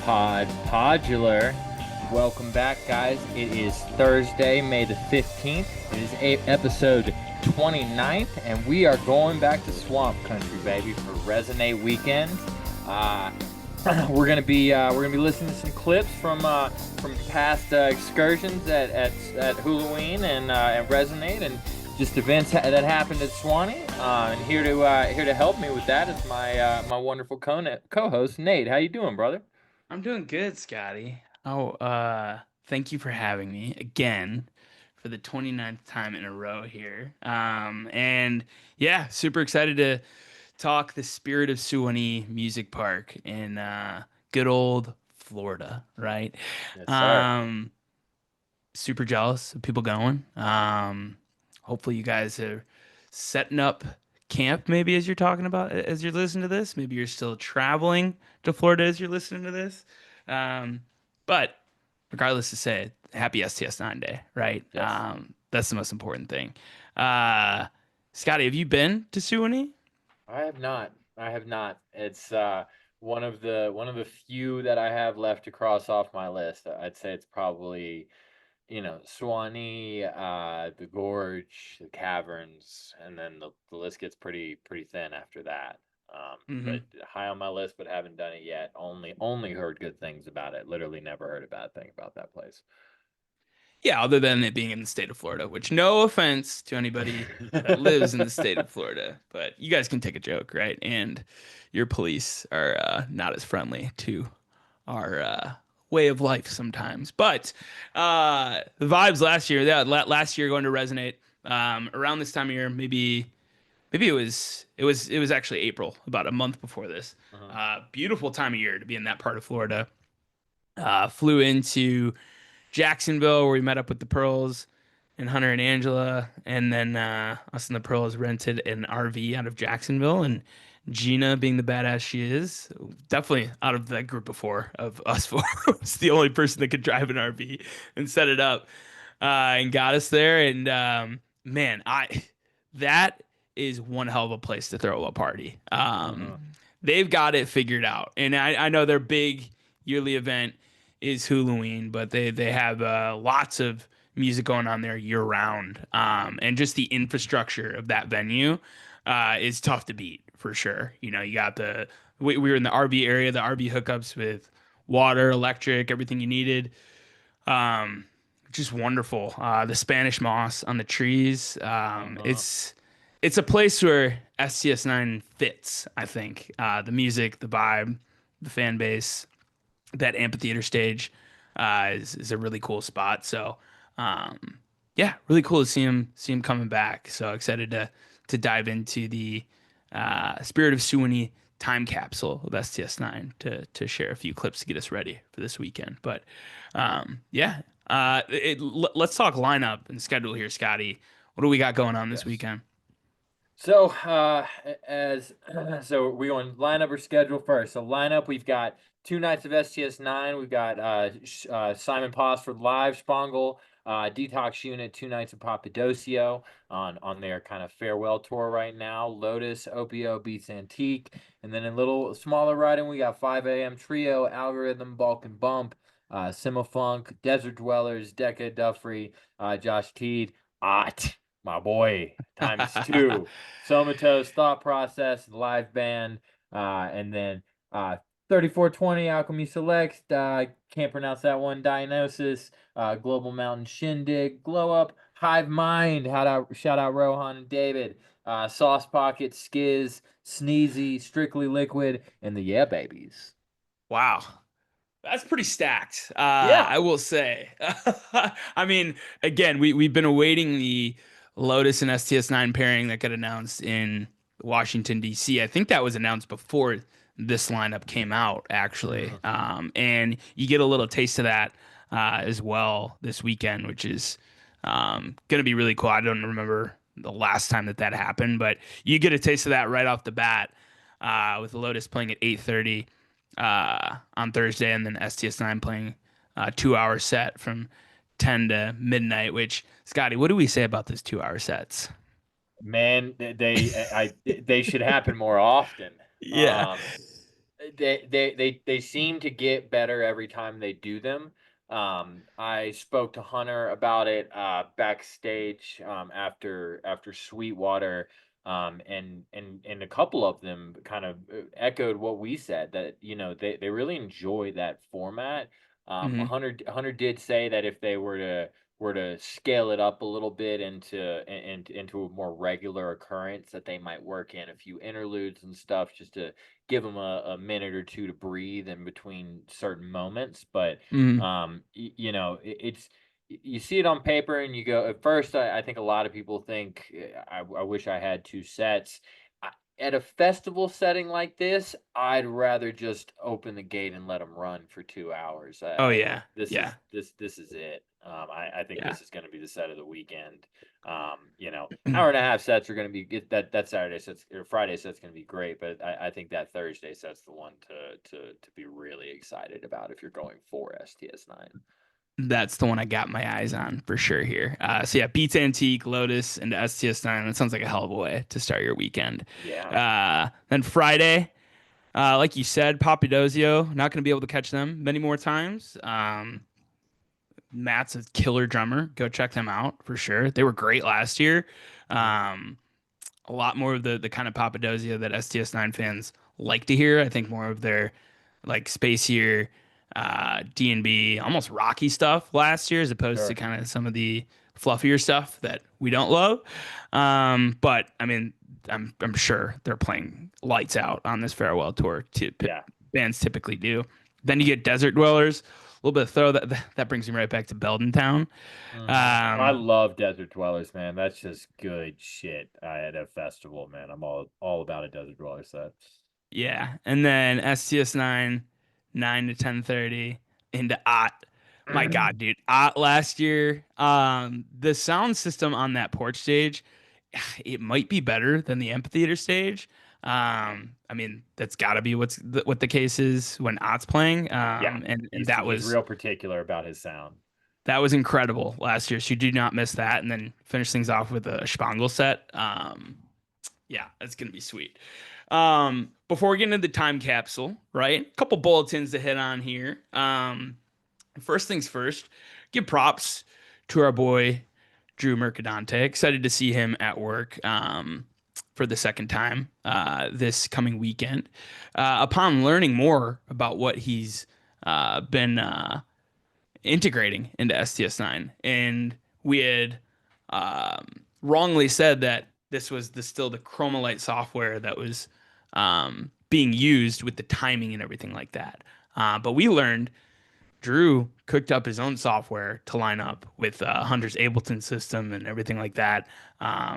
Podular. Welcome back, guys. It is Thursday, May the 15th. It is episode 29th, and we are going back to Swamp Country, baby, for Resonate Weekend. Uh, we're gonna be listening to some clips from past excursions at Halloween and Resonate, and just events that happened at Swanee. And here to help me with that is my wonderful co-host Nate. How you doing, brother? I'm doing good, Scotty. Thank you for having me again for the 29th time in a row here. And yeah, super excited to talk the Spirit of Suwannee Music Park in good old Florida, right? Yes, sir. Um, Super jealous of people going. Hopefully you guys are setting up camp maybe as you're talking about as you're listening to this. Maybe you're still traveling to Florida as you're listening to this. Um, but regardless to say, happy STS9 day, right? Yes. That's the most important thing. Uh, Scotty, have you been to Suwannee? I have not. I have not. It's one of the few that I have left to cross off my list. I'd say it's probably, Swanee, the Gorge, the Caverns, and then the list gets pretty thin after that. But Hmm. high on my list, but haven't done it yet. Only heard good things about it. Literally never heard a bad thing about that place. Yeah, other than it being in the state of Florida, which no offense to anybody that lives in the state of Florida, but you guys can take a joke, right? And your police are not as friendly to our way of life sometimes. But the vibes last year, yeah, last year going to Resonate around this time of year, maybe it was actually April, about a month before this. Uh-huh. Beautiful time of year to be in that part of Florida. Flew into Jacksonville, where we met up with the Pearls and Hunter and Angela, and then us and the Pearls rented an RV out of Jacksonville. And Gina, being the badass she is, definitely out of that group of four of us four, was the only person that could drive an RV and set it up and got us there. And man, I that is one hell of a place to throw a party. Uh-huh. They've got it figured out, and I know their big yearly event is Halloween, but they have lots of music going on there year round. And just the infrastructure of that venue is tough to beat for sure. You know, you got we were in the RV area, the RV hookups with water, electric, everything you needed. Um, just wonderful. The Spanish moss on the trees. Uh-huh. It's a place where STS9 fits, I think. The music, the vibe, the fan base, that amphitheater stage is a really cool spot. So yeah, really cool to see him coming back. So excited to dive into the Spirit of Suwannee time capsule of STS9 to share a few clips to get us ready for this weekend. But yeah, let's talk lineup and schedule here, Scotty. What do we got going on this Yes. weekend? So, as so we on lineup or schedule first. So lineup, we've got 2 nights of STS9. We've got Simon Posford live, Spangle, Detox Unit, 2 nights of Papadosio on their kind of farewell tour right now. Lotus, Opio, Beats Antique, and then a little smaller riding, we got 5 a.m. Trio, Algorithm, Bulk and Bump, Simafunk, Desert Dwellers, Decca Duffrey, Josh Teed, Ott, my boy, times two. Somatos, Thought Process, Live Band, and then 3420 Alchemy Select. Can't pronounce that one. Diagnosis, Global Mountain Shindig, Glow Up, Hive Mind. Shout out Rohan and David. Sauce Pocket, Skiz, Sneezy, Strictly Liquid, and the Yeah Babies. Wow. That's pretty stacked. Yeah. I will say. I mean, again, we've been awaiting the Lotus and STS9 pairing that got announced in Washington D.C. I think that was announced before this lineup came out, actually. Mhm. And you get a little taste of that as well this weekend, which is going to be really cool. I don't remember the last time that happened, but you get a taste of that right off the bat with the Lotus playing at 8:30 on Thursday, and then STS9 playing a 2 hour set from 10 to midnight. Which, Scotty, what do we say about those 2 hour sets? Man, they should happen more often. Yeah. Um, They seem to get better every time they do them. I spoke to Hunter about it backstage after Sweetwater, and a couple of them kind of echoed what we said, that they really enjoy that format. Hmm. Hunter did say that if they were to scale it up a little bit into a more regular occurrence, that they might work in a few interludes and stuff just to give them a minute or two to breathe in between certain moments. But Hmm. it's you see it on paper and you go, at first I think a lot of people think, I wish I had two sets. At a festival setting like this, I'd rather just open the gate and let them run for 2 hours. Oh I think yeah, this yeah, is this is it. I think yeah. this is going to be the set of the weekend. Hour and a half sets are going to be get that Saturday sets or Friday set's going to be great, but I think that Thursday set's the one to be really excited about if you're going for STS9. That's the one I got my eyes on for sure here. So yeah, Beats Antique, Lotus, and STS9. That sounds like a hell of a way to start your weekend. Yeah. Then Friday, like you said, Papadozio. Not going to be able to catch them many more times. Matt's a killer drummer. Go check them out for sure. They were great last year. Mhm. Um, a lot more of the kind of Papadozia that STS9 fans like to hear. I think more of their like spacier D&B, almost rocky stuff last year, as opposed to Sure. kind of some of the fluffier stuff that we don't love. But I mean, I'm sure they're playing lights out on this farewell tour. Yeah. Bands typically do. Then you get Desert Dwellers, a little bit of throw that brings me right back to Belden Town. I Um, love Desert Dwellers, man. That's just good shit at a festival, man. I'm all about a Desert Dweller set. Yeah, and then STS9, 9 to 10:30 into OT. My God, dude, OT last year. The sound system on that porch stage, it might be better than the amphitheater stage. I mean, that's got to be what the case is when OT's playing. Yeah, And he's real particular about his sound. that was incredible last year. So you do not miss that, and then finish things off with a Spangle set. Yeah, that's gonna be sweet. Before we get into the time capsule, right? A couple bulletins to hit on here. First things first, give props to our boy Drew Mercadante. Excited to see him at work for the second time this coming weekend. Upon learning more about what he's been integrating into STS9, and we had wrongly said that this was still the Chromolite software that was being used with the timing and everything like that. But we learned Drew cooked up his own software to line up with Hunter's Ableton system and everything like that.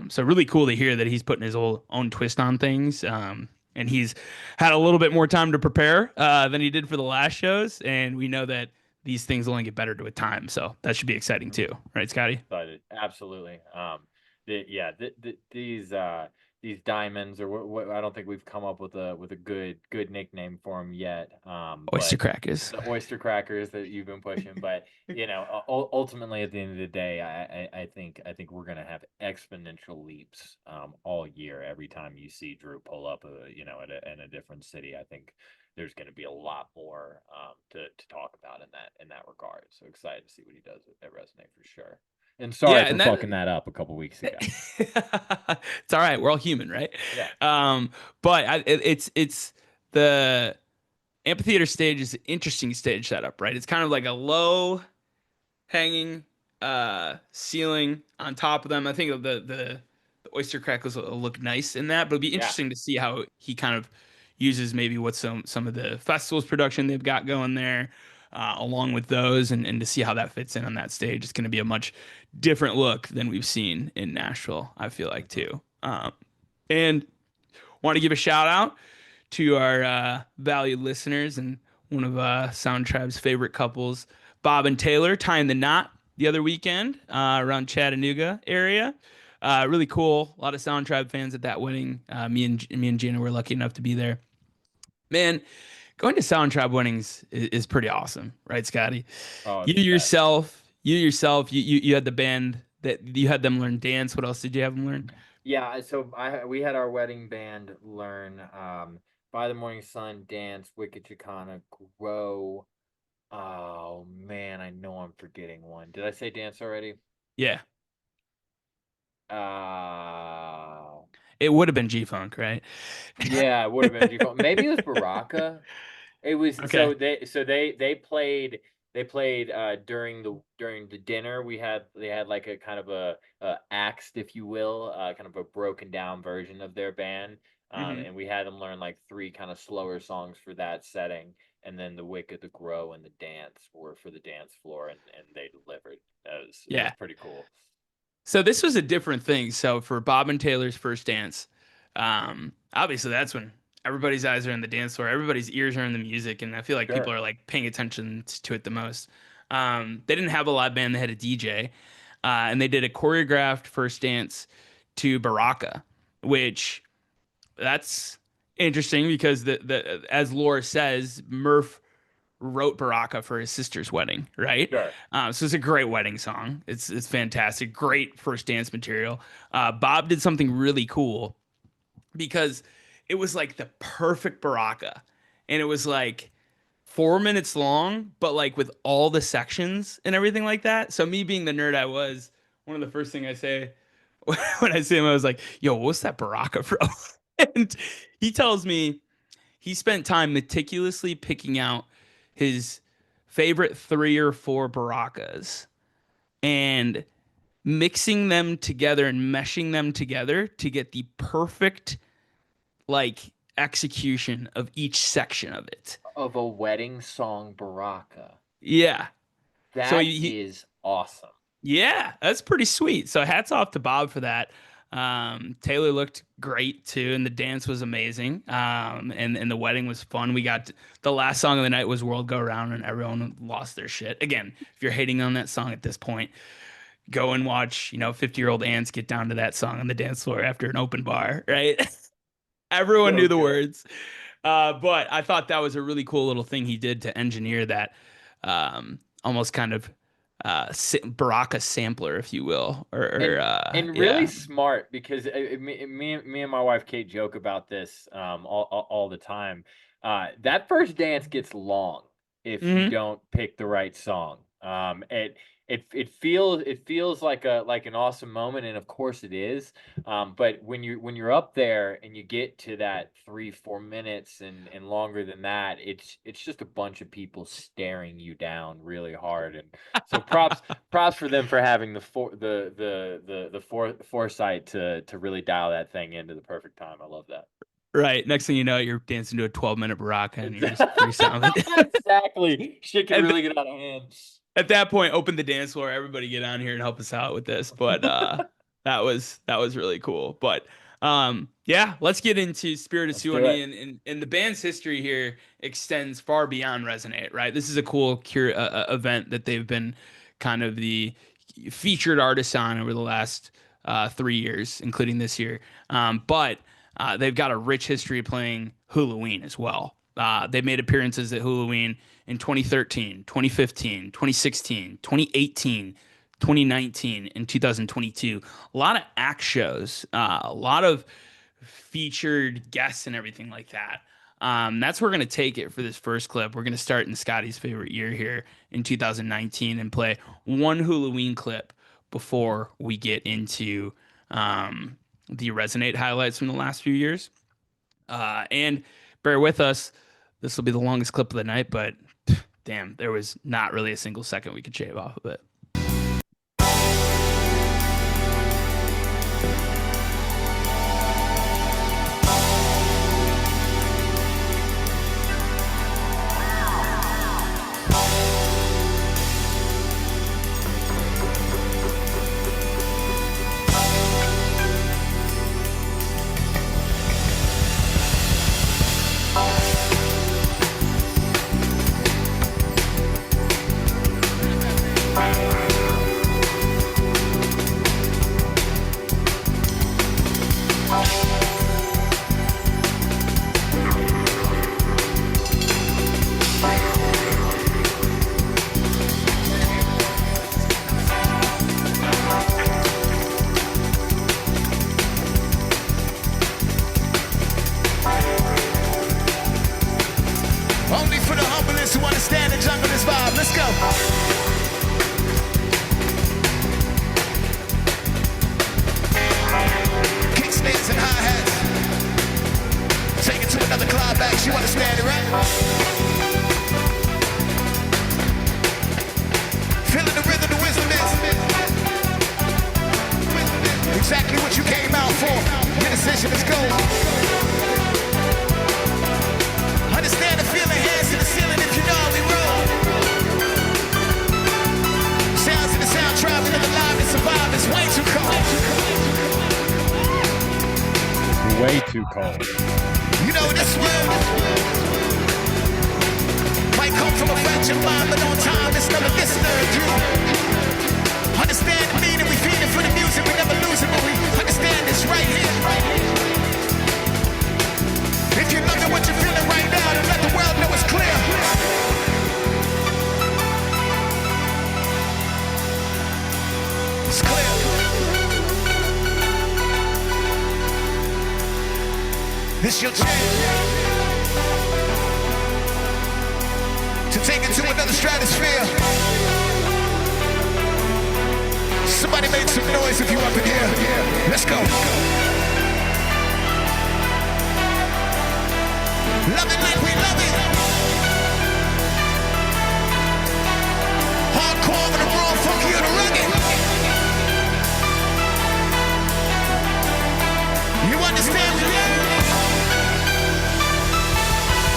So really cool to hear that he's putting his own twist on things. And he's had a little bit more time to prepare than he did for the last shows. And we know that these things only get better with time. So that should be exciting too. Right, Scotty? Excited, absolutely. Yeah, these diamonds, or what, I don't think we've come up with a good nickname for them yet. Oyster But crackers. the oyster crackers that you've been pushing. But ultimately, at the end of the day, I think we're gonna have exponential leaps all year. Every time you see Drew pull up, in a different city, I think there's going to be a lot more to talk about in that regard. So excited to see what he does at Resonate for sure. And Yeah, sorry for and that fucking that up a couple weeks ago. it's all right. We're all human, right? Yeah. Um, but it's the amphitheater stage is an interesting stage setup, right? It's kind of like a low hanging ceiling on top of them. I think the oyster crackers will look nice in that, but it'll be Yeah. interesting to see how he kind of uses maybe what some of the festivals production they've got going there, along with those, and to see how that fits in on that stage. It's going to be a much different look than we've seen in Nashville, I feel like Mhm. too. And want to give a shout out to our valued listeners and one of Sound Tribe's favorite couples, Bob and Taylor, tying the knot the other weekend around Chattanooga area. Really cool. A lot of Sound Tribe fans at that wedding. Me and Gina were lucky enough to be there. Man, going to Sound Tribe weddings is pretty awesome, right, Scotty? Oh, You it's the best. yourself, you had the band that you had them learn dance. What else did you have them learn? Yeah, so we had our wedding band learn By the Morning Sun, Dance, Wicked Chicana, Grow. Oh man, I know I'm forgetting one. Did I say Dance already? Yeah, Uh it would have been G Funk, right? yeah, it would have been G-Funk. Maybe it was Baraka. It was Okay. they played during the dinner. They had like a kind of a axed, if you will, kind of a broken down version of their band. Hmm. And we had them learn like three kind of slower songs for that setting, and then the Wicked, the Grow, and the Dance were for the dance floor, and they delivered. It was Yeah. pretty cool. So this was a different thing. So for Bob and Taylor's first dance, obviously that's when everybody's eyes are on the dance floor, everybody's ears are in the music, and I feel like people Sure. are like paying attention to it the most. They didn't have a live band; they had a DJ, and they did a choreographed first dance to Baraka, which that's interesting because the as Laura says, Murph wrote Baraka for his sister's wedding, right? Sure. So it's a great wedding song. It's fantastic, great first dance material. Bob did something really cool because it was like the perfect Baraka, and it was like 4 minutes long, but like with all the sections and everything like that. So me being the nerd I was, one of the first thing I say when I see him, I was like, "Yo, what's that Baraka from?" And he tells me he spent time meticulously picking out his favorite 3 or 4 Barakas and mixing them together and meshing them together to get the perfect like execution of each section of it. Of a wedding song, Baraka. Yeah. So That is awesome. yeah, that's pretty sweet. So hats off to Bob for that. Taylor looked great too, and the dance was amazing. And the wedding was fun. We got the last song of the night was "World Go Round," and everyone lost their shit. Again, if you're hating on that song at this point, go and watch 50-year-old ants get down to that song on the dance floor after an open bar, right? Everyone So knew the good. words. But I thought that was a really cool little thing he did to engineer that almost kind of Baraka sampler, if you will, or And really yeah. smart because me and my wife Kate joke about this all the time. That first dance gets long if you Hmm. don't pick the right song. It feels like an awesome moment, and of course it is. But when you're up there and you get to that 3 4 minutes and longer than that, it's just a bunch of people staring you down really hard. And so props for them for having the foresight to really dial that thing into the perfect time. I love that. Right. Next thing you know, you're dancing to a 12-minute Baraka and you're just freestyling. Exactly. Shit can And really get out of hand. at that point, open the dance floor. Everybody get on here and help us out with this. But that was really cool. But yeah, let's get into Spirit of Let's do Suwannee it. and the band's history here extends far beyond Resonate, right? This is a cool event that they've been kind of the featured artists on over the last 3 years, including this year. But they've got a rich history playing Halloween as well. They've made appearances at Halloween in 2013, 2015, 2016, 2018, 2019, and 2022. A lot of act shows, a lot of featured guests and everything like that. That's where we're going to take it for this first clip. We're going to start in Scotty's favorite year here in 2019 and play one Halloween clip before we get into the Resonate highlights from the last few years. And bear with us. This will be the longest clip of the night, but damn, there was not really a single second we could shave off of it. vibe back. You understand it, right? Feeling the rhythm, the wisdom is exactly what you came out for. Your decision is gold. Understand the feeling, hands to the ceiling if you know how we roll. Sounds in the soundtrack, we live alive and survive. It's way too cold. Way too cold. You know this world might come from a fractured mind, but on time it's never disturbed you. Understand the meaning, we feed it for the music, we never lose it, but we understand this right here. If you're loving what you're feeling right now, then let the world know it's clear. It's clear. This your chance to take it to another stratosphere. Somebody make some noise if you up in here. Let's go. Love it like we love it. Hardcore with the raw, funky or the rugged. You understand me?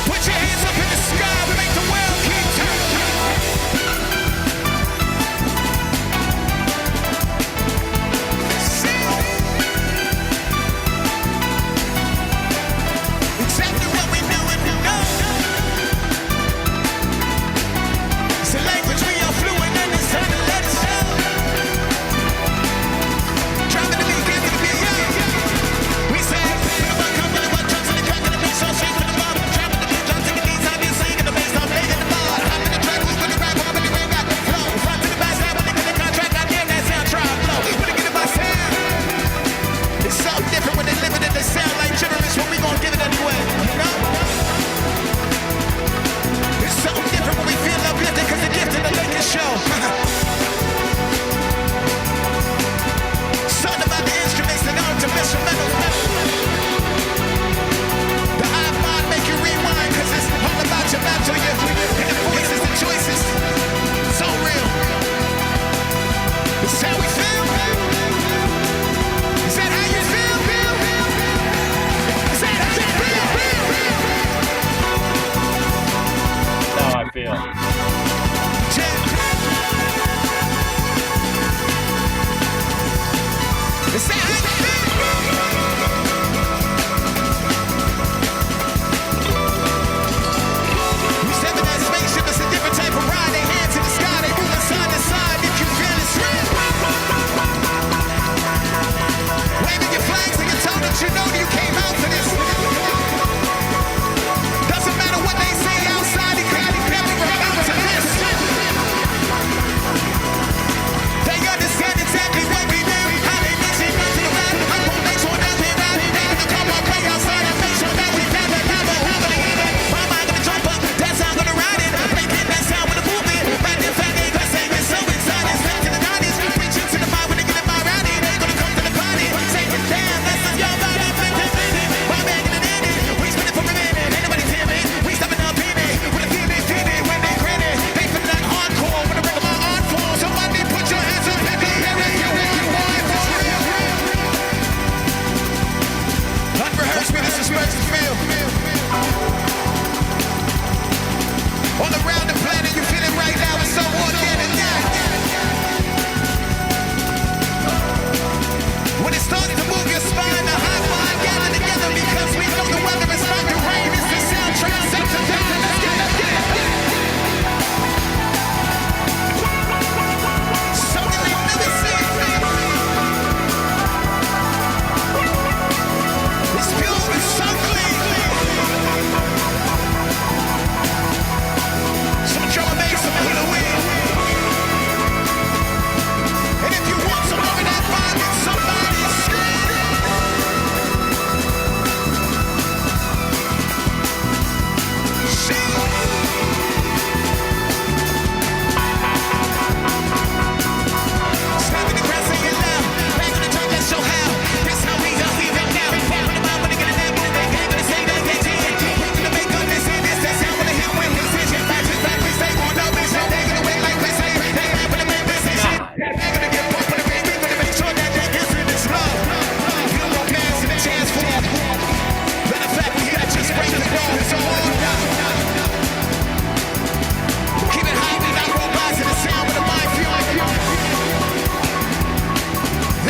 Put your hands up in the sky and make the world keep turning. Exactly what we do and we know. It's a language we are fluent in, it's time to let it show. Driving the beat, giving the beat, yo. We say, what come with what comes in the crack of the beat, so straight from the bottom. Driving the beat, drums in the beats, I've been singing the bass, I'm making the bar. Hop in the track, who's with the rap, I'm in the way back, flow. Front to the back, side, when they get the contract, I damn that sound, try and flow. When they get in my sound, it's something different when they live it and they sound like gibberish, when we gon' give it anyway, you know? It's something different when we feel uplifted, cause the gift in the Lakers show. Something about the instruments and art to instrumental. The iPod make you rewind, cause it's all about your mental, and the voices, the choices. So real. This is how we feel. Is that how you feel? Is that how you feel? That's how I feel. Is that how you feel? You step in that spaceship, it's a different type of ride. They hands in the sky, they moving side to side. If you feel it's real. Waving your flags and your tone that you know you came out for this. Doesn't matter what they say outside, it can't be kept from out to this. They understand exactly what we do. How they mix it right to the rap. I'm gonna make sure that we rap. They gonna come up way outside and make sure that we have it. My mind gonna jump up, that's how I'm gonna ride it. Making that sound with a movement. Back in fact, they gonna say we're so excited. Step to the 90s, preaching to the vibe when they get in my rowdy. They gonna come to the party, take it down. That's how y'all ride it, make it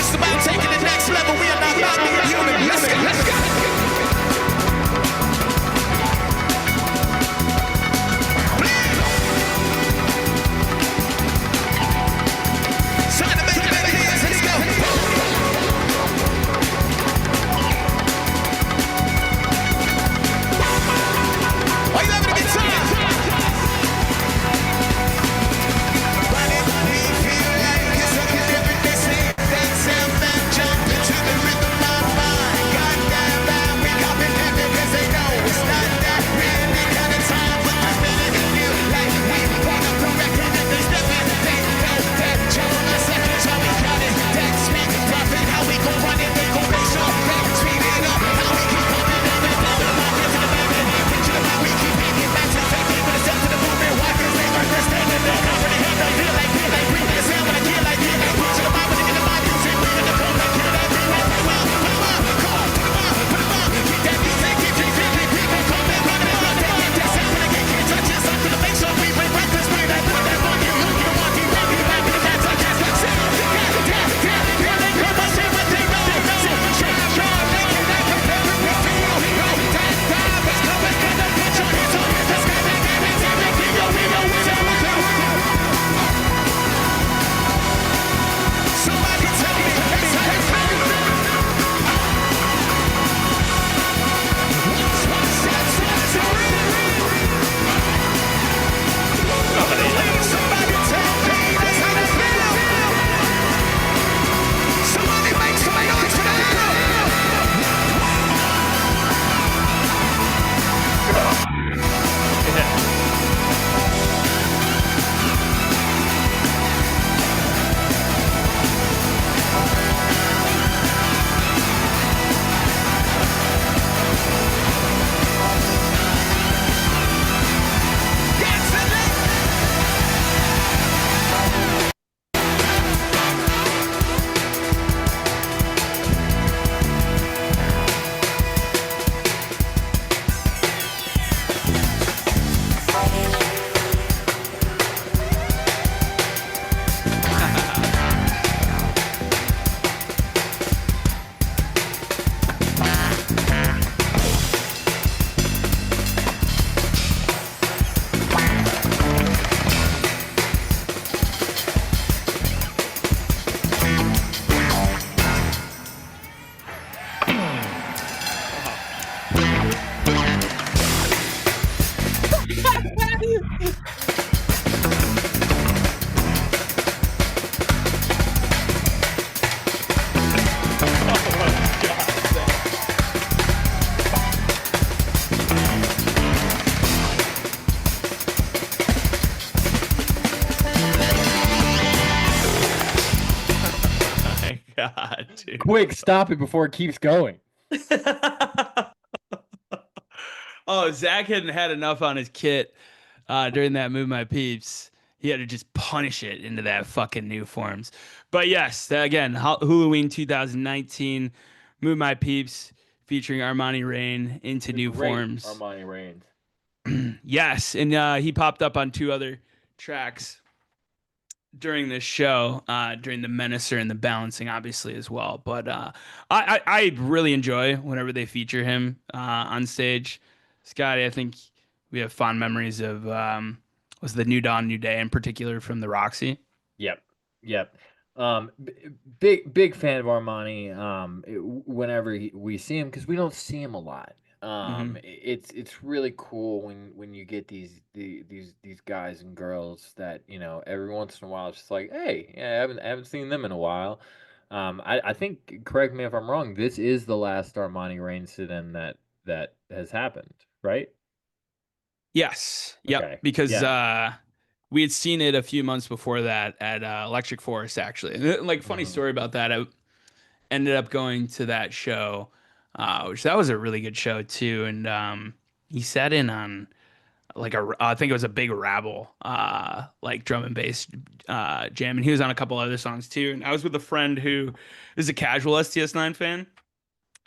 It's about taking the next level. We are not about being human. Let's go. Let's go. Time to make it better hands. Let's go. Are you having a good time? Running, we feel like it's a different thing. Dance and then jump into the rhythm of mine. Goddamn right, we got it heavy 'cause they know it's not that really kind of time. But the minute it feel like we want up the record and there's nothing they know that jump on us and that's how we got it. That's me, profit, how we gon' run it, we gon' make sure that speed it up. How we keep pumping down and down the market to the baby. Picture the how we keep hanging back to the faking with a step to the movement. Why? 'Cause they understanding that comprehend. I feel like breathing the sound when I feel like it. Picture the mind when in the mind music, breathing the phone like kill that beat. Like come on, come on, put 'em on, put 'em on. Keep that music, keep people coming, running, running. That sound when I can't touch it. Something to make sure we bring breakfast, bring that on you. You don't want to rap, you rap, you can't touch it. Sound, yeah, they come and say what they know. Try, making that compare with what we feel. That time is coming, gonna put your hands on it. Let's go, everything yo, we know what's up. Somebody tell me, let's have it. Somebody tell me, that's how it feel. Somebody make some noise for that girl. My God, dude. Quick, stop it before it keeps going. Oh, Zach hadn't had enough on his kit during that Move My Peeps. He had to just punish it into that fucking new forms. But yes, again, Halloween 2019, Move My Peeps featuring Armani Rain into new Great forms. Armani Reigns. Yes, and he popped up on 2 other tracks during this show, during the Menacer and the Balancing, obviously as well. But I really enjoy whenever they feature him on stage. Scotty, I think we have fond memories of was the New Dawn, New Day in particular from the Roxy. Yep. Big fan of Armani. Whenever we see him, because we don't see him a lot. It's really cool when you get these guys and girls that every once in a while it's just like, hey, yeah, I haven't seen them in a while. I think, correct me if I'm wrong, this is the last Armani Rain sit-in that has happened, right? Yes. Yep. Okay. Because Yeah. we had seen it a few months before that at Electric Forest, actually. And, like, funny Mhm. story about that. I ended up going to that show, which that was a really good show too. And he sat in on like I think it was a big rabble, like drum and bass jam, and he was on a couple other songs too. And I was with a friend who is a casual STS9 fan,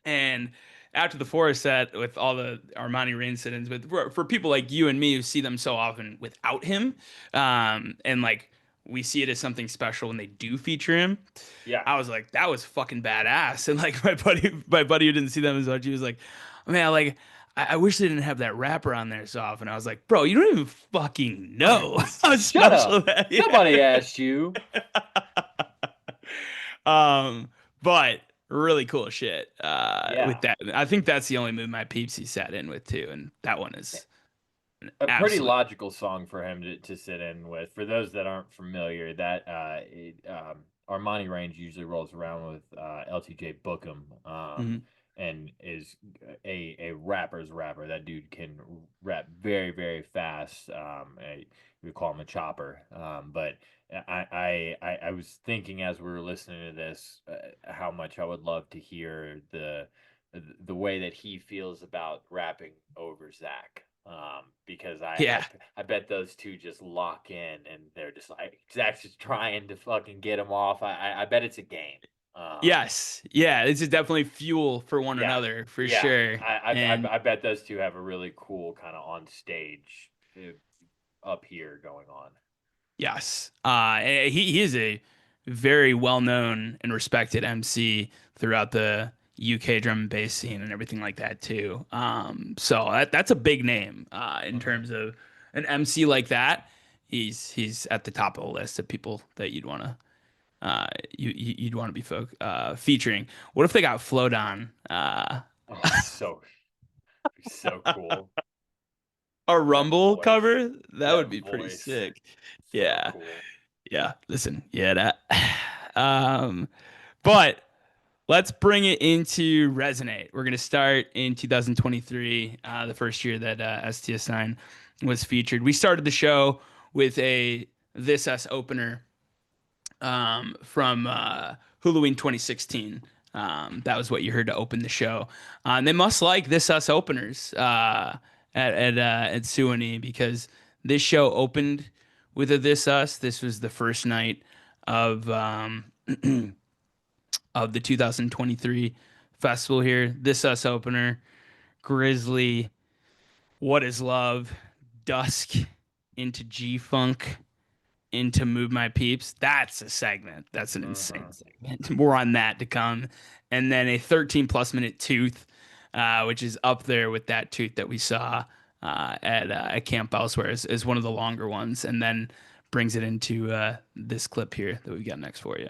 and after the Forest set with all the Armani Rain sit-ins, for people like you and me who see them so often without him, and like we see it as something special when they do feature him. Yeah. I was like, that was fucking badass. And like my buddy who didn't see them as much, he was like, man, like I wish they didn't have that rapper on there so often. I was like, bro, you don't even fucking know how Shut special up. that is. Nobody asked you. But really cool shit. Yeah. With that, I think that's the only Move My Peeps he sat in with too, and that one is an A pretty absolute- logical song for him to sit in with. For those that aren't familiar, that Armani Range usually rolls around with LTJ Bookham, Mhm. and is a rapper's rapper. That dude can rap very, very fast. We call him a chopper. But I was thinking as we were listening to this, how much I would love to hear the way that he feels about rapping over Zach. Because Yeah. I bet those two just lock in and they're just like Zach's just trying to fucking get him off. I bet it's a game. Yes, yeah, this is definitely fuel for one Yeah. another for Yeah, sure. I And bet those two have a really cool kind of on stage up here going on. yes, he is a very well known and respected MC throughout the UK drum and bass scene and everything like that too. So that's a big name in terms of an MC like that. He's at the top of the list of people that you'd want to you'd want to be featuring. What if they got Float on? Oh, so cool. A Rumble voice. cover? That That would be pretty voice. sick. So Yeah. cool. Yeah. Listen, yeah, that. But let's bring it into Resonate. We're gonna start in 2023, the first year that STS9 was featured. We started the show with a This Us opener from Halloween 2016. That was what you heard to open the show. And they must like This Us openers at Suwannee, because this show opened with a This Us. This was the first night of of the 2023 festival here. This Us opener, Grizzly, What Is Love, Dusk, into G Funk, into Move My Peeps. That's a segment. That's an insane segment. More on that to come. And then a 13 plus minute Tooth, which is up there with that Tooth that we saw at Camp Elsewhere as one of the longer ones. And then brings it into this clip here that we got next for you.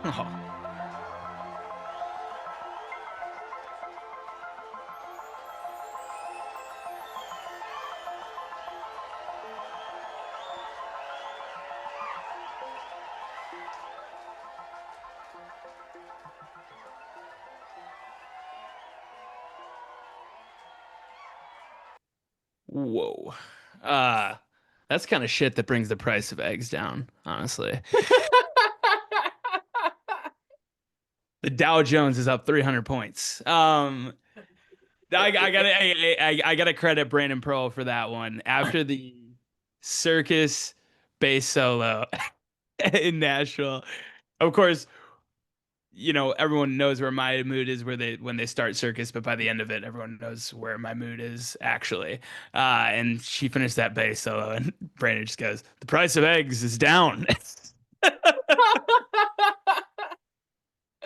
Oh, whoa. Uh, that's kind of shit that brings the price of eggs down, honestly. The Dow Jones is up 300 points. I gotta credit Brandon Pearl for that one. After the circus bass solo in Nashville, of course, everyone knows where my mood is where they when they start circus, but by the end of it, everyone knows where my mood is actually. And she finished that bass solo, and Brandon just goes, "The price of eggs is down."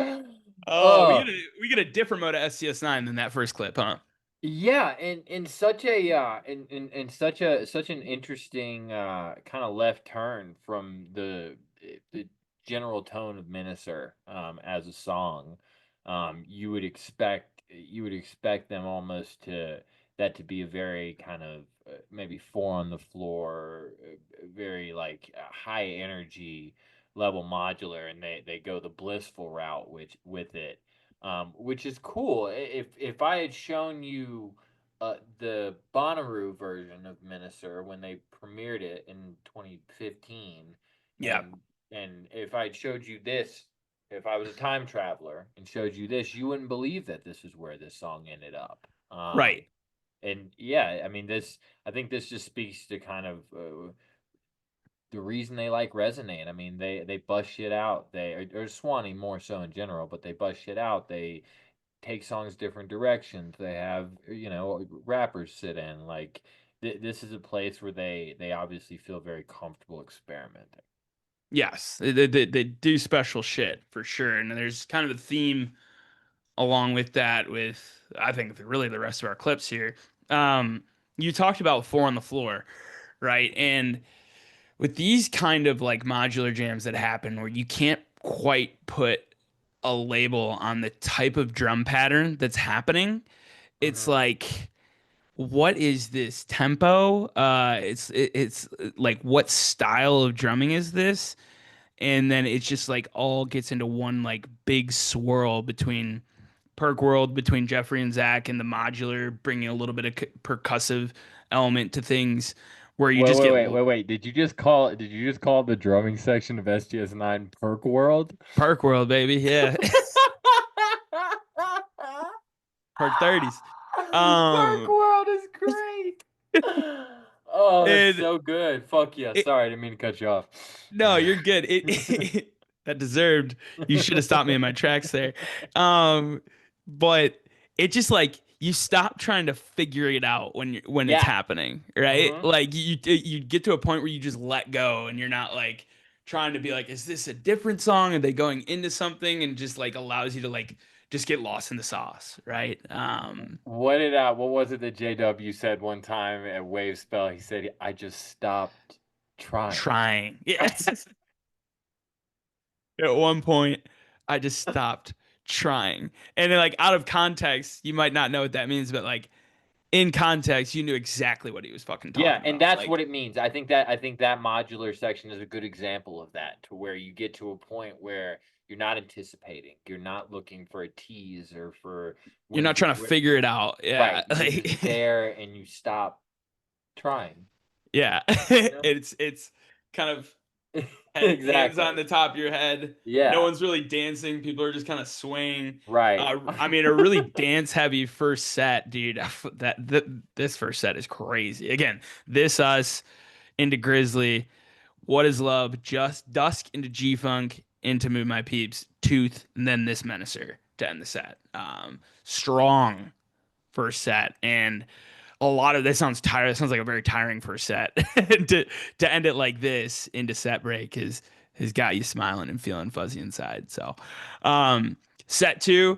Oh, Oh, we get a different mode of SCS9 than that first clip, huh? yeah, and such a in such an interesting kind of left turn from the general tone of Minister as a song. You would expect them almost to that to be a very kind of maybe four on the floor, very like high energy level modular, and they go the blissful route which with it, which is cool. If I had shown you the Bonnaroo version of Minister when they premiered it in 2015, Yeah, and if I had showed you this, if I was a time traveler and showed you this, you wouldn't believe that this is where this song ended up. right. And yeah, I mean this. I think this just speaks to kind of the reason they like Resonate. I mean, they bust shit out. Or Swanee more so in general, but they bust shit out. They take songs different directions. They have rappers sit in. Like this is a place where they obviously feel very comfortable experimenting. Yes, they do special shit for sure, and there's kind of a theme along with that. With I think really the rest of our clips here. You talked about four on the floor, right? And with these kind of like modular jams that happen where you can't quite put a label on the type of drum pattern that's happening, it's Hmm. like what is this tempo? It's like what style of drumming is this? And then it's just like all gets into one like big swirl between Perk World, between Jeffrey and Zach, and the modular, bringing a little bit of percussive element to things, where you just get Wait. Did you just call the drumming section of STS9 Perk World? Perk World, baby, yeah, Perk 30s. Dark Um, World is great. Oh, that's and so good. Fuck yeah. it, Sorry, I didn't mean to cut you off. no, you're good. That deserved. You should have stopped me in my tracks there. Um, but it just like you stop trying to figure it out when it's Yeah. happening, right? Hmm. Like you get to a point where you just let go and you're not like trying to be like, is this a different song? Are they going into something? And just like allows you to like just get lost in the sauce, right? What was it that JW said one time at Wave Spell? He said, I just stopped trying. Trying. Yes. At one point, I just stopped trying. And then, like, out of context, you might not know what that means, but like in context, you knew exactly what he was fucking Yeah, talking and about. that's Like, what it means. I think that modular section is a good example of that, to where you get to a point where you're not anticipating, you're not looking for a tease or for you're when's not the trying to figure it out. Yeah. right. You're just there and you stop trying. Yeah. You know? It's kind of hands on Exactly. the top of your head. No Yeah. one's really dancing. People are just kind of swaying. Right. I mean, a really dance heavy first set, dude. This first set is crazy. Again, this us into Grizzly. What is love? Just dusk into G Funk into Move My Peeps, Tooth, and then this Menacer to end the set. Strong first set, and a lot of this sounds tired. It sounds like a very tiring first set. To end it like this into set break has got you smiling and feeling fuzzy inside. So, set two.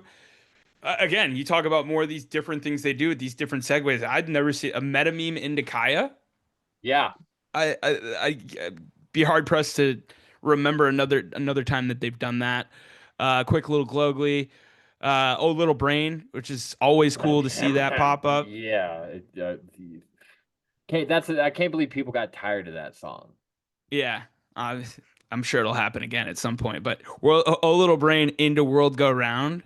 Again, you talk about more of these different things they do with these different segues. I'd never seen a meta meme into Kaya. Yeah. I'd be hard pressed to remember another time that they've done that. Quick Little Glowgly, Oh Little Brain, which is always cool to see that pop up. Yeah. I can't believe people got tired of that song. Yeah, I'm sure it'll happen again at some point. But Oh Little Brain into World Go Round,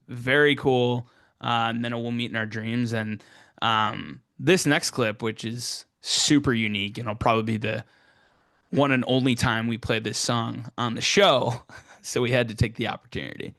very cool. And then We'll Meet in Our Dreams, and this next clip, which is super unique, and it'll probably be the one and only time we play this song on the show. So we had to take the opportunity.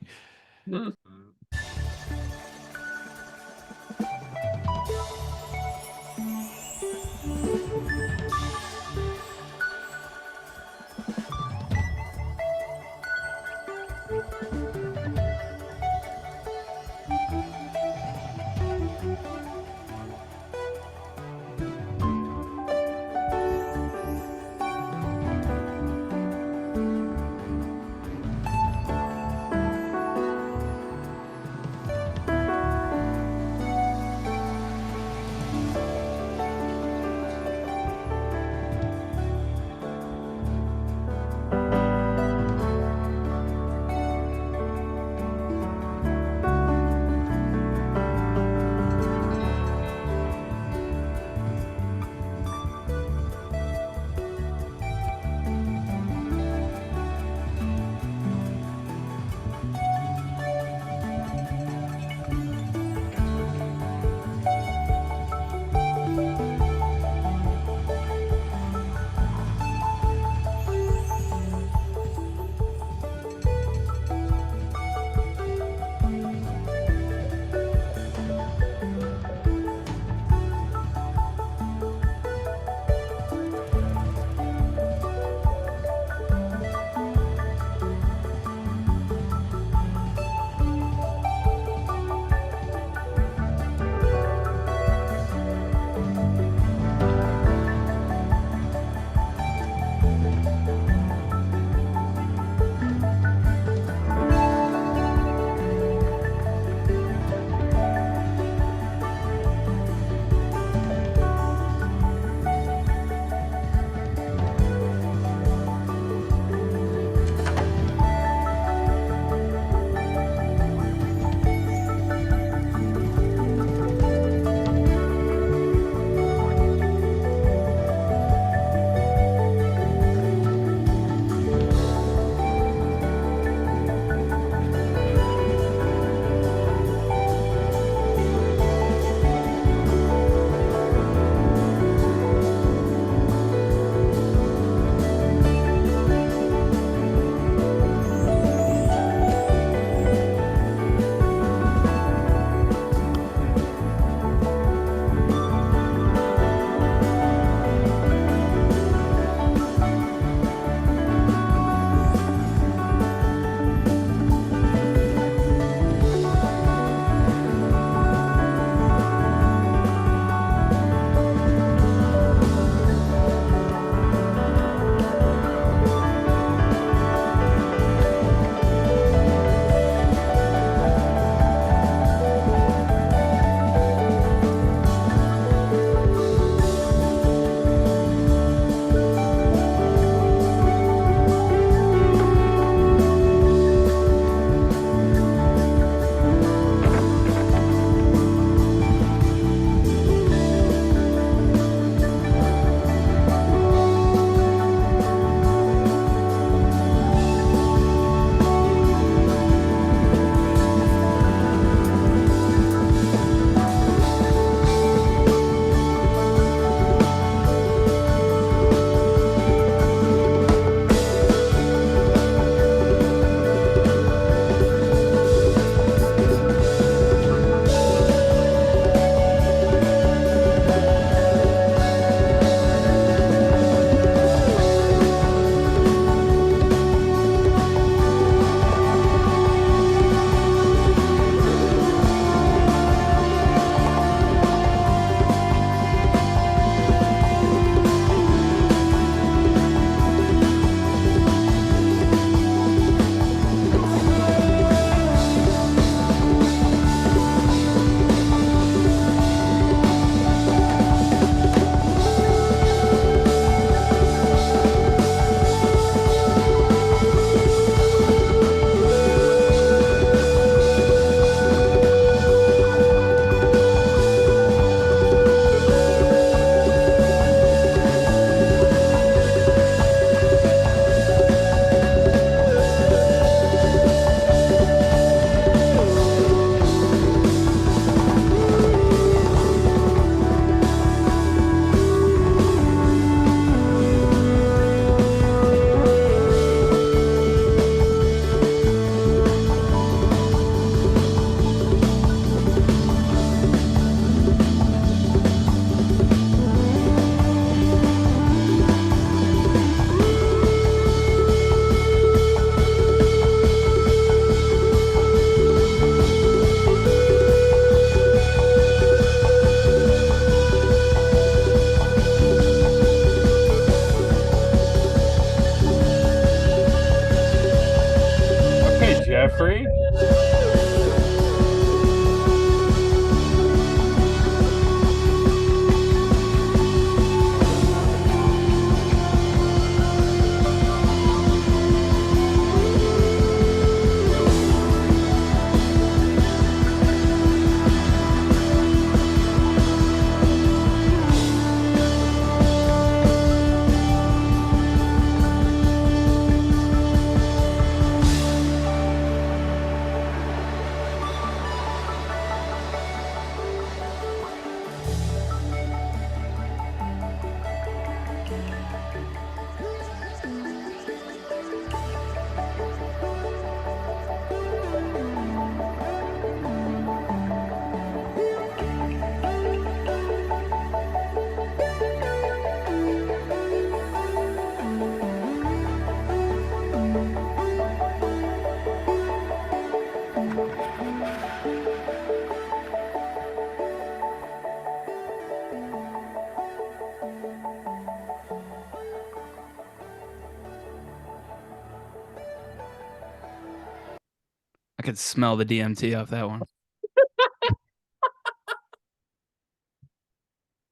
could smell the DMT off that one.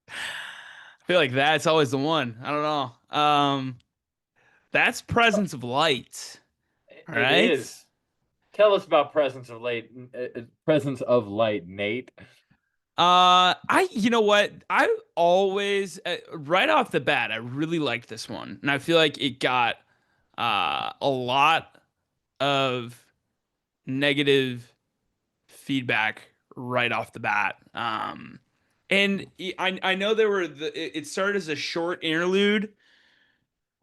I feel like that's always the one. I don't know. That's Presence of Light. All It right. is. Tell us about Presence of Light, Nate. You know what? I always, right off the bat, I really liked this one, and I feel like it got a lot of negative feedback right off the bat. And I know there were it started as a short interlude.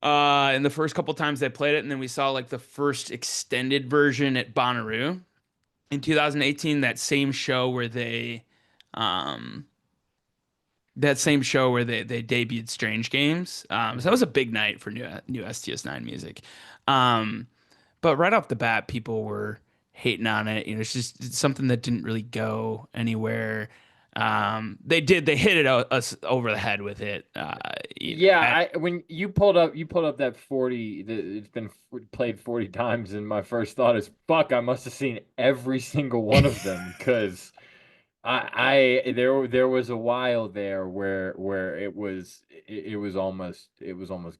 In the first couple times they played it, and then we saw like the first extended version at Bonnaroo in 2018. Um, that same show where they debuted Strange Games. So that was a big night for new STS9 music. Um, but right off the bat, people were hating on it. It's something that didn't really go anywhere. They hit us over the head with it. Yeah, when you pulled up that 40, it's been played 40 times, and my first thought is, fuck, I must have seen every single one of them, because there was a while there where it was almost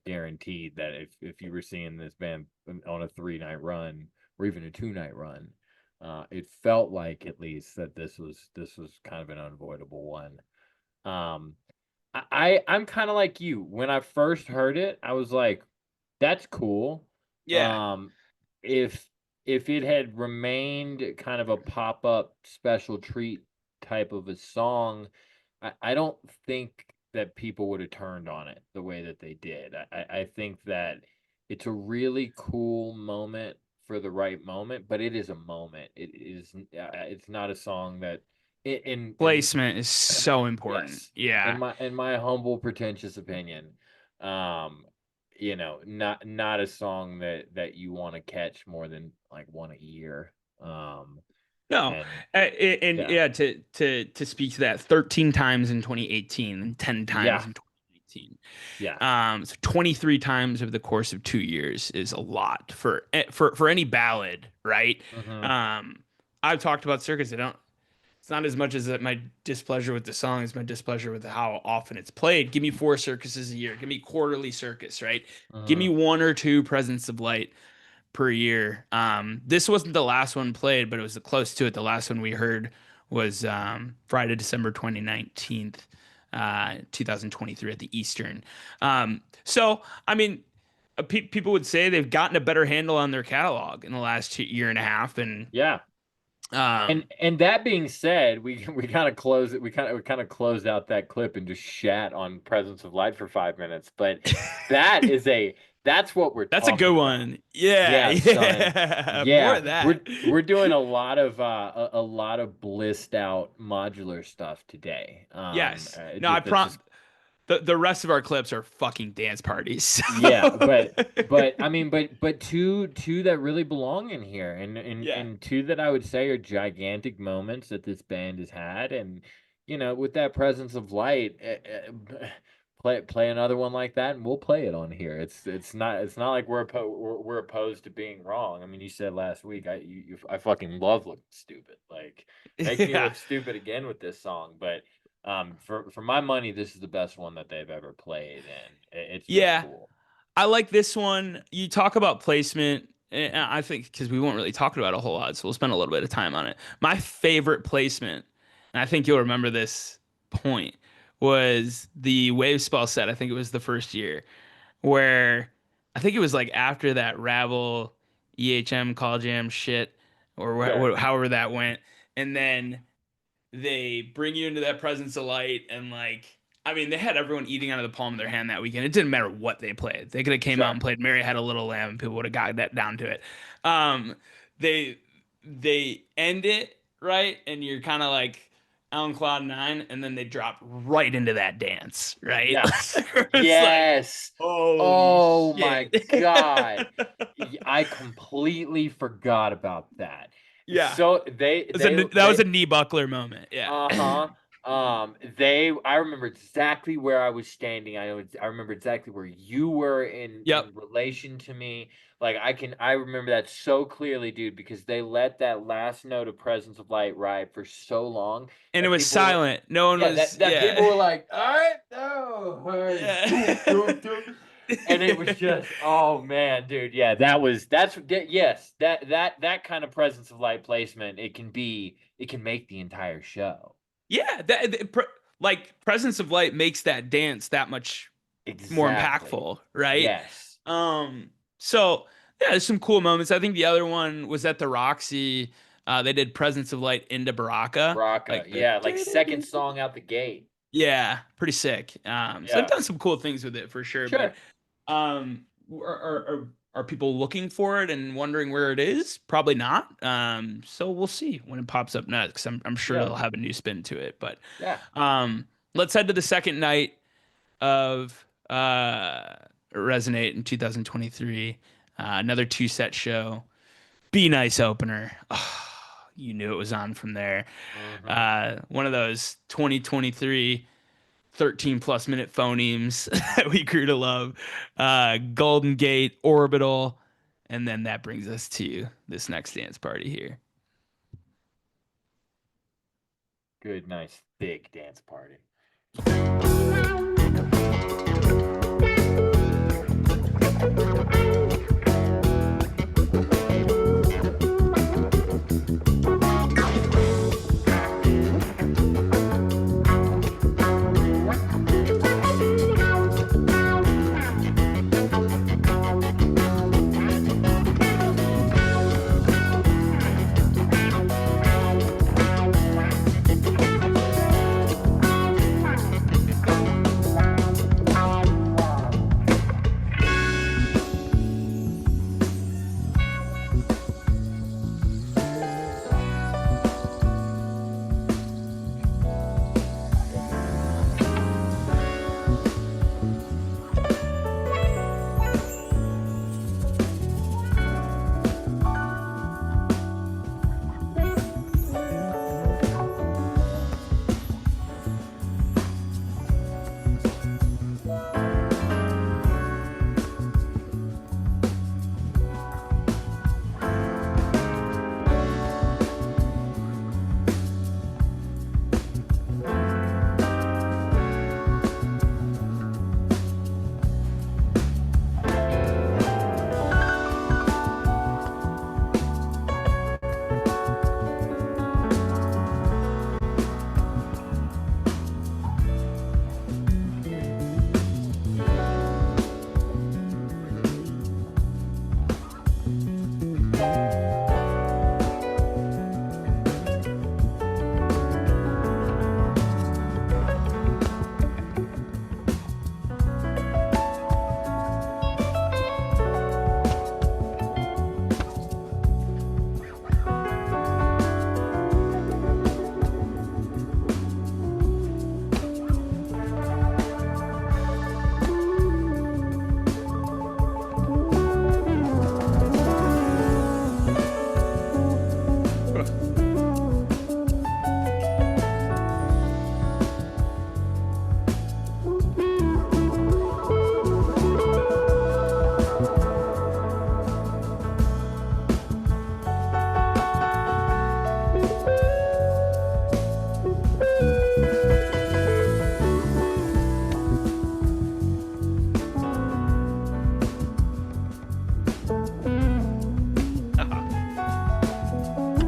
guaranteed that if you were seeing this band on a 3-night run or even a 2-night run, it felt like at least that this was kind of an unavoidable one. I'm kind of like you. When I first heard it, I was like, that's cool. Yeah. If it had remained kind of a pop-up special treat type of a song, I don't think that people would have turned on it the way that they did. I think that it's a really cool moment for the right moment, but it is a moment. It's not a song that in Placement is so important. yes, Yeah. in my humble pretentious opinion, not a song that you want to catch more than like one a year. No, And and yeah, yeah, to speak to that, 13 times in 2018 and 10 times yeah, in 2019. yeah. So 23 times over the course of 2 years is a lot for any ballad, right? Hmm. Um, I've talked about Circus. It's not as much as that my displeasure with the song is my displeasure with how often it's played. Give me 4 circuses a year. Give me quarterly circus, right? Give me Hmm. one or two Presence of Light per year. This wasn't the last one played, but it was close to it. The last one we heard was Friday, December 29th, 2023 at the Eastern. So, I mean, people would say they've gotten a better handle on their catalog in the last year and a half. And Yeah. um, And that being said, we kind of close it. We kind of closed out that clip and just shat on Presence of Light for 5 minutes. But that is that's what we're that's a good talking about. one. Yeah, Yeah, son. yeah. More Yeah, of that. we're doing a lot of a lot of blissed out modular stuff today. Yes. No, I That's just the rest of our clips are fucking dance parties. yeah, So. but I mean, but two that really belong in here, Yeah. and two that I would say are gigantic moments that this band has had, and with that Presence of Light, play another one like that, and we'll play it on here. It's not like we're opposed to being wrong. I mean, you said last week I fucking love looking stupid. Like, make me Yeah. look stupid again with this song, but. For my money, this is the best one that they've ever played, and it's really Yeah. cool. I like this one. You talk about placement. And I think because we won't really talk about it a whole lot, so we'll spend a little bit of time on it. My favorite placement, and I think you'll remember this point, was the Wave Spell set. I think it was the first year where I think it was like after that Ravel EHM Call Jam shit or Okay. however that went, and then they bring you into that presence of light and like I mean they had everyone eating out of the palm of their hand that weekend. It didn't matter what they played. They could have came out Sure. and played Mary Had a Little Lamb and people would have got that down to it. Um they they end it right and you're kind of like on cloud nine and then they drop right into that dance, right? Yeah. It's like Yes. holy Oh my shit. God. I completely forgot about that. Yeah. So they That was a knee buckler moment. Yeah. uh-huh. I remember exactly where I was standing. I remember exactly where you were in Yep. relation to me. Like I remember that so clearly, dude, because they let that last note of Presence of Light ride for so long. And it that was people were- silent. No one Yeah, was. that Yeah. people were like, all right, no, all right, Yeah. doop, doop, doop. And it was just, oh man, dude, yeah, yes, that kind of Presence of Light placement, it can make the entire show. Yeah, like Presence of Light makes that dance that much more Exactly. impactful, right? Yes. So yeah, there's some cool moments. I think the other one was at the Roxy. They did Presence of Light into Baraka. Rocka, Like the yeah, like second song out the gate. yeah, pretty sick. So they've Yeah. done some cool things with it for sure. Sure. But are people looking for it and wondering where it is? Probably not. So we'll see when it pops up next. I'm sure Yeah. it'll have a new spin to it. But Yeah. let's head to the second night of Resonate in 2023. Another 2-set show. Be Nice opener. Oh, you knew it was on from there. One of those 2023 13 plus minute phonemes that we grew to love. Golden Gate, Orbital, and then that brings us to this next dance party here. Good, nice, big dance party.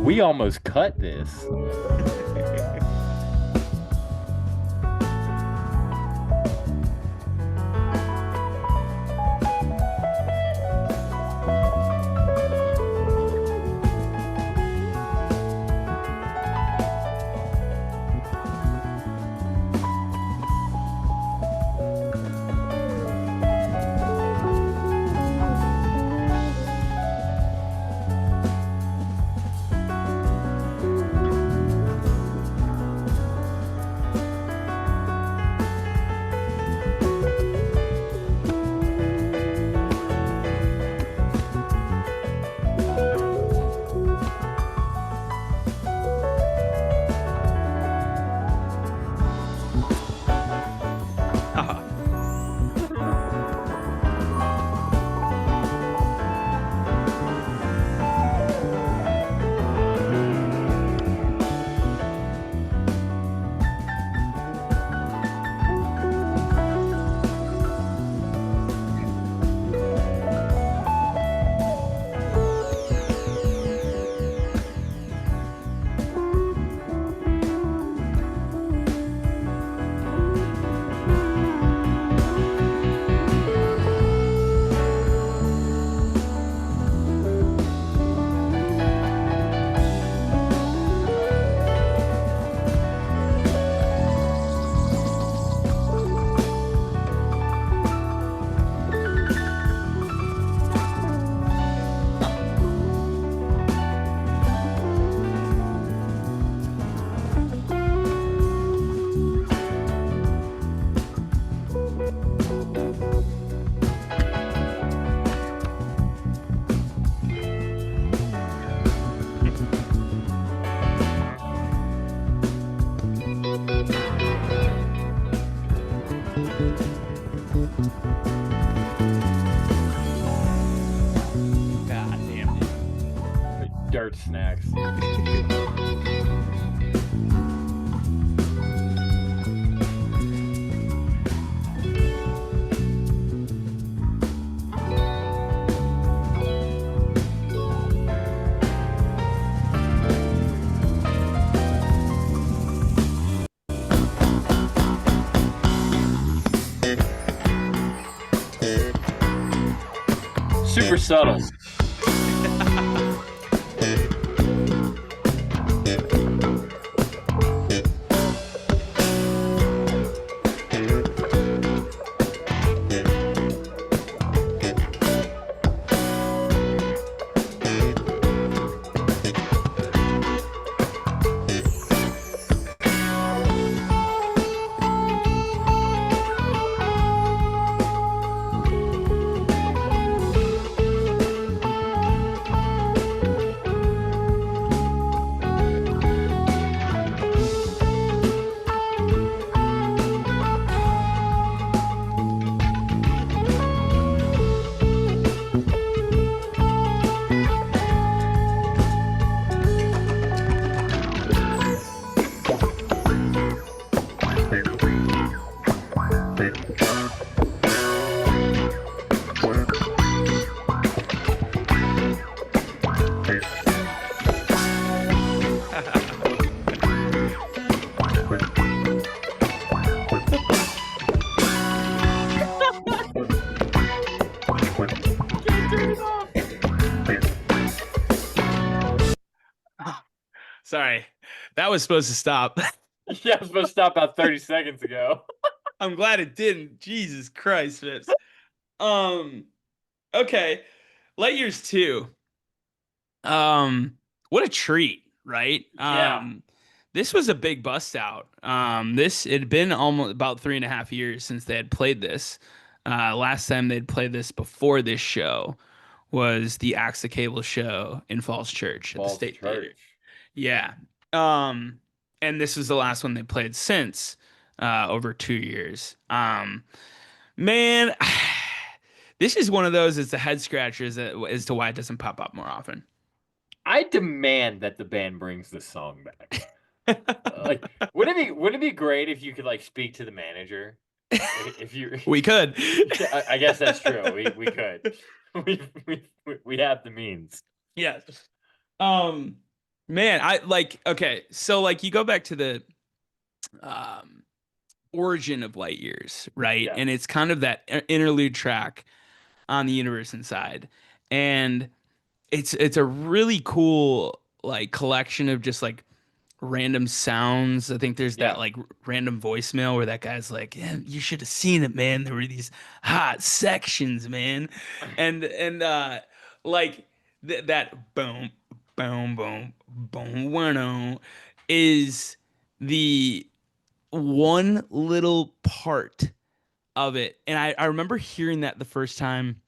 We almost cut this. God damn it. Dirt snacks. Super subtle. Sorry, that was supposed to stop. Yeah, I was supposed to stop about 30 seconds ago. I'm glad it didn't. Jesus Christ, Fitz. Okay. Light Years 2. What a treat, right? Yeah. This was a big bust out. This it had been almost about 3.5 years since they had played this. Last time they'd played this before this show was the Axe the Cable show in Falls Church at the Falls State Theater. Church. Yeah. And this was the last one they played since over 2 years. Man, this is one of those. It's a head scratcher as to why it doesn't pop up more often. I demand that the band brings this song back. Like, wouldn't it be great if you could like speak to the manager? If you, We could. I guess that's true. We could. We have the means. Yes. Man, I like okay, so like you go back to the origin of Light Years, right? Yeah. And it's kind of that interlude track on the Universe Inside. And it's a really cool like collection of just like random sounds. I think there's that Yeah. like random voicemail where that guy's like, yeah, you should have seen it, man. There were these hot sections, man. And like that boom, boom, boom, boom, one is the one little part of it. And I remember hearing that the first time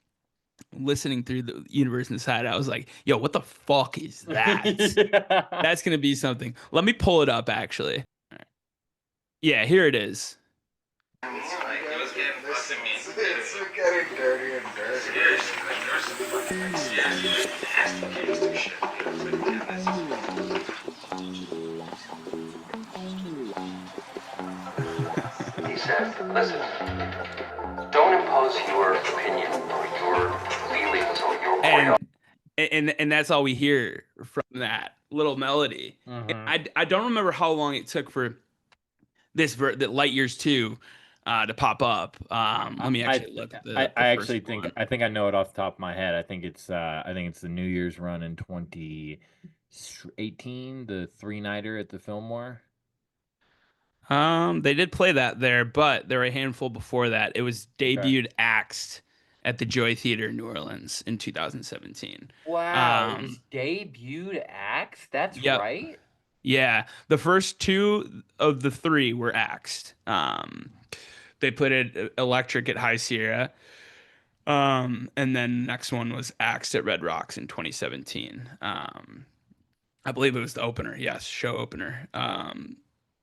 listening through the Universe Inside. I was like, yo, what the fuck is that? Yeah. That's gonna be something. Let me pull it up actually. Yeah, here it is. It's getting dirtier and dirtier. He said, listen, don't impose your opinion or your feelings or your And that's all we hear from that little melody. Mhm. I don't remember how long it took for that Light Years 2 to pop up. Let me actually look at the I first actually think one. I think I know it off the top of my head. I think it's the New Year's run in 2018, the three-nighter at the Fillmore. They did play that there, but there were a handful before that. It was debuted axed at the Joy Theater in New Orleans in 2017. Wow, it was debuted Axe. That's Yep. right. Yeah, the first two of the three were axed. They put it Electric at High Sierra. And then next one was Axed at Red Rocks in 2017. I believe it was the opener. Yes, show opener.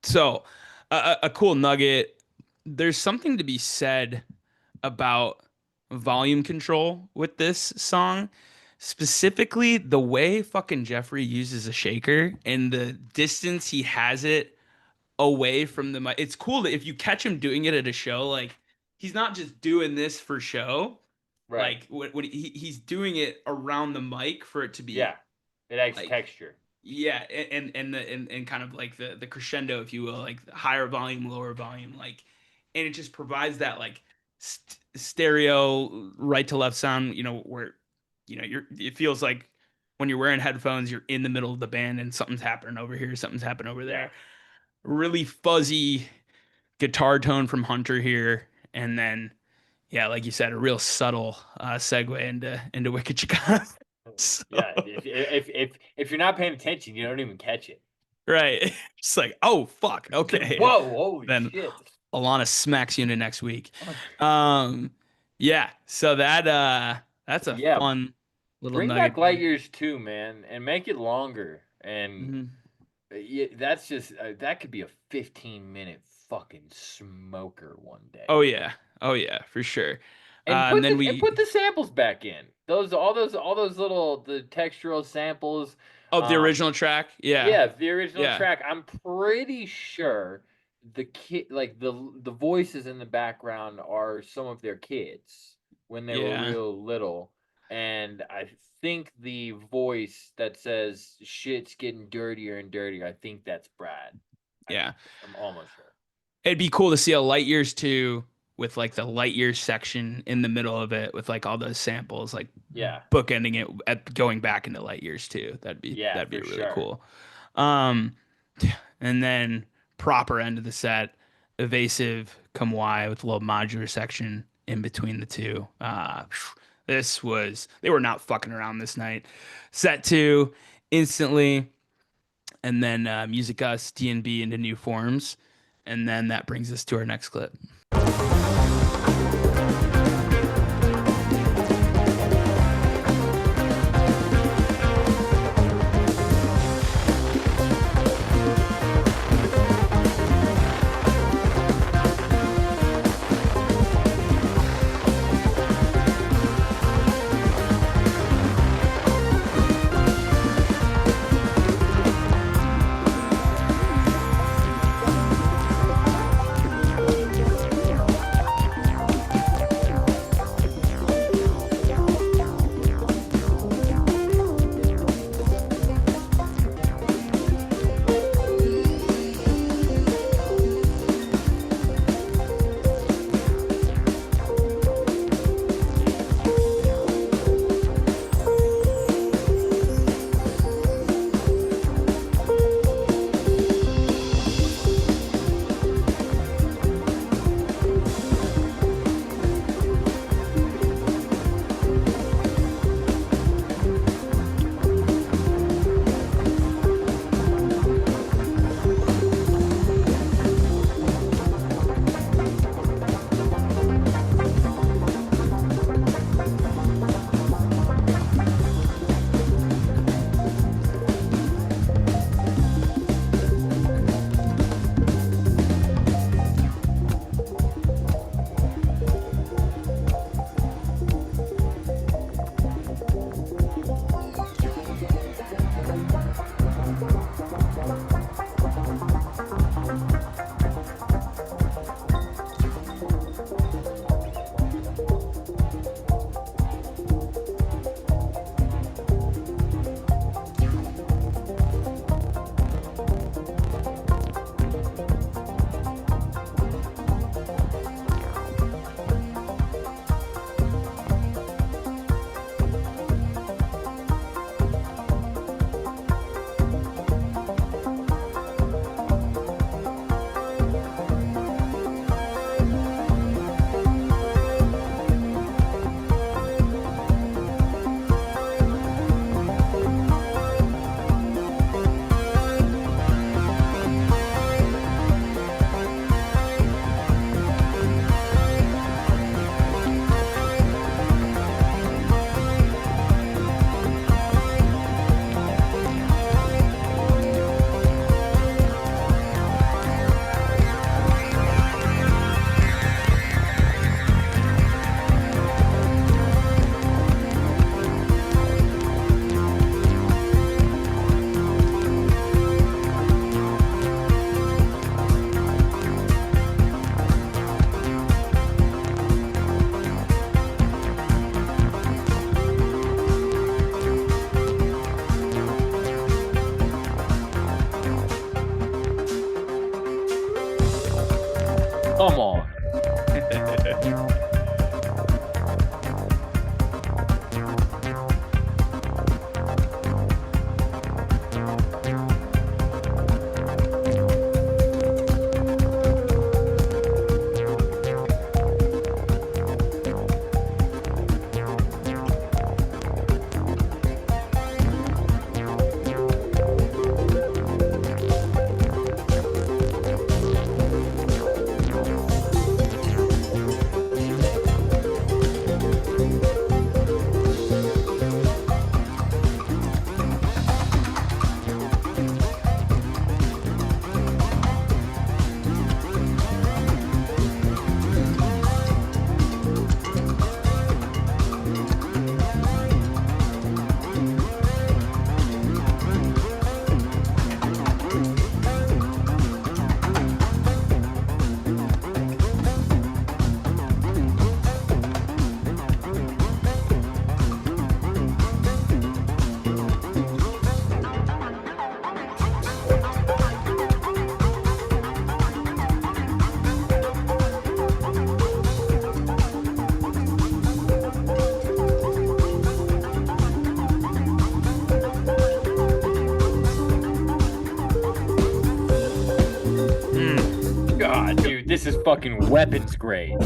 So a cool nugget. There's something to be said about volume control with this song. Specifically, the way fucking Jeffrey uses a shaker and the distance he has it away from the mic. It's cool that if you catch him doing it at a show, like he's not just doing this for show. Right. Like what he's doing it around the mic for it to be Yeah. It adds like, texture. yeah, and kind of like the crescendo, if you will, like higher volume, lower volume, like, and it just provides that like stereo right to left sound, where it feels like when you're wearing headphones, you're in the middle of the band and something's happening over here, something's happening over there. Really fuzzy guitar tone from Hunter here, and then yeah, like you said, a real subtle segue into Wicked Chicago. So, Yeah. If you're not paying attention, you don't even catch it. right. Just like, oh fuck, okay. Whoa, holy Then shit. Alana smacks you into next week. Yeah. So that's a Yeah, fun little Bring nugget. back light years too, man, and make it longer. And Mhm. yeah, that's just that could be a 15-minute fucking smoker one day. Oh yeah, for sure. And And then we put the samples back in. All those little the textural samples. the original track. Yeah. Yeah, the original Yeah. track. I'm pretty sure the kid, like the voices in the background, are some of their kids when they Yeah. were real little, and I think the voice that says "shit's getting dirtier and dirtier," I think that's Brad. Yeah. I'm almost sure. It'd be cool to see a Light Years 2 with like the Light Years section in the middle of it with like all those samples, like Yeah. bookending it at going back into Light Years 2. That'd be Yeah, really for sure. cool. And then proper end of the set, Evasive Come Why with a little modular section in between the two. They were not fucking around this night. Set 2 instantly, and then Music Us D&B into New Forms. And then that brings us to our next clip. This is fucking weapons grade.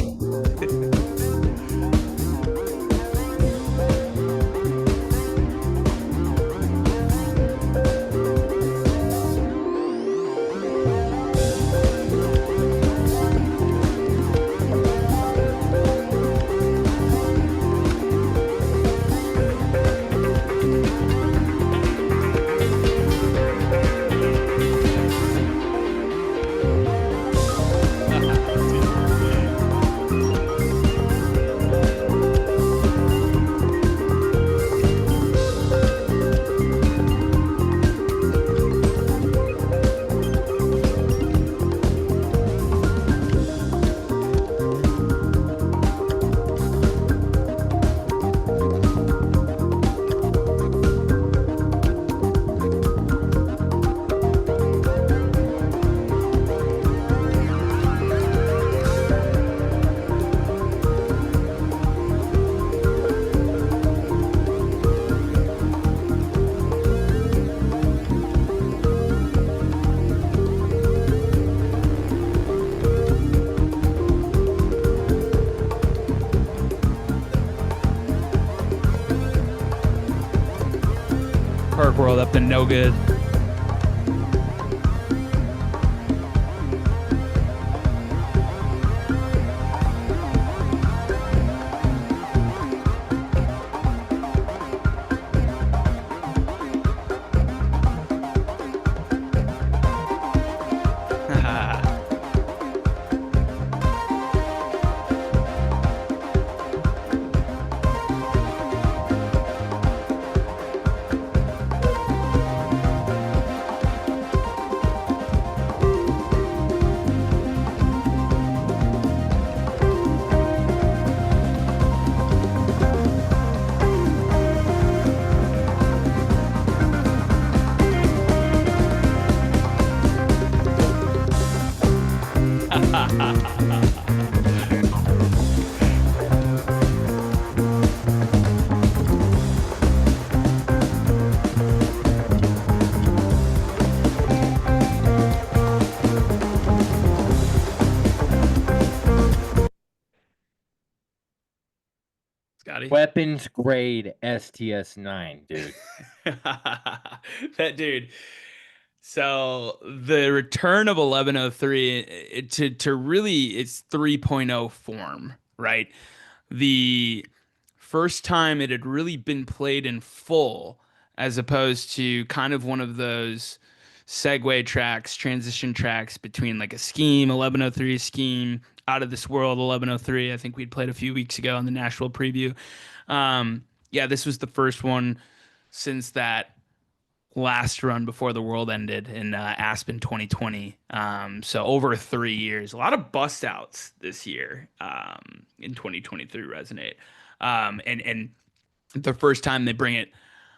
Perc World up to no good. Scotty. Weapons grade STS9, dude. That dude. So the return of 1103 to really it's 3.0 form, right? The first time it had really been played in full, as opposed to kind of one of those segue tracks, transition tracks between like a scheme, 1103 scheme, out of this world 1103. I think we'd played a few weeks ago in the Nashville preview. Yeah, this was the first one since that last run before the world ended in Aspen 2020. So over 3 years, a lot of bust outs this year in 2023 resonate. And the first time they bring it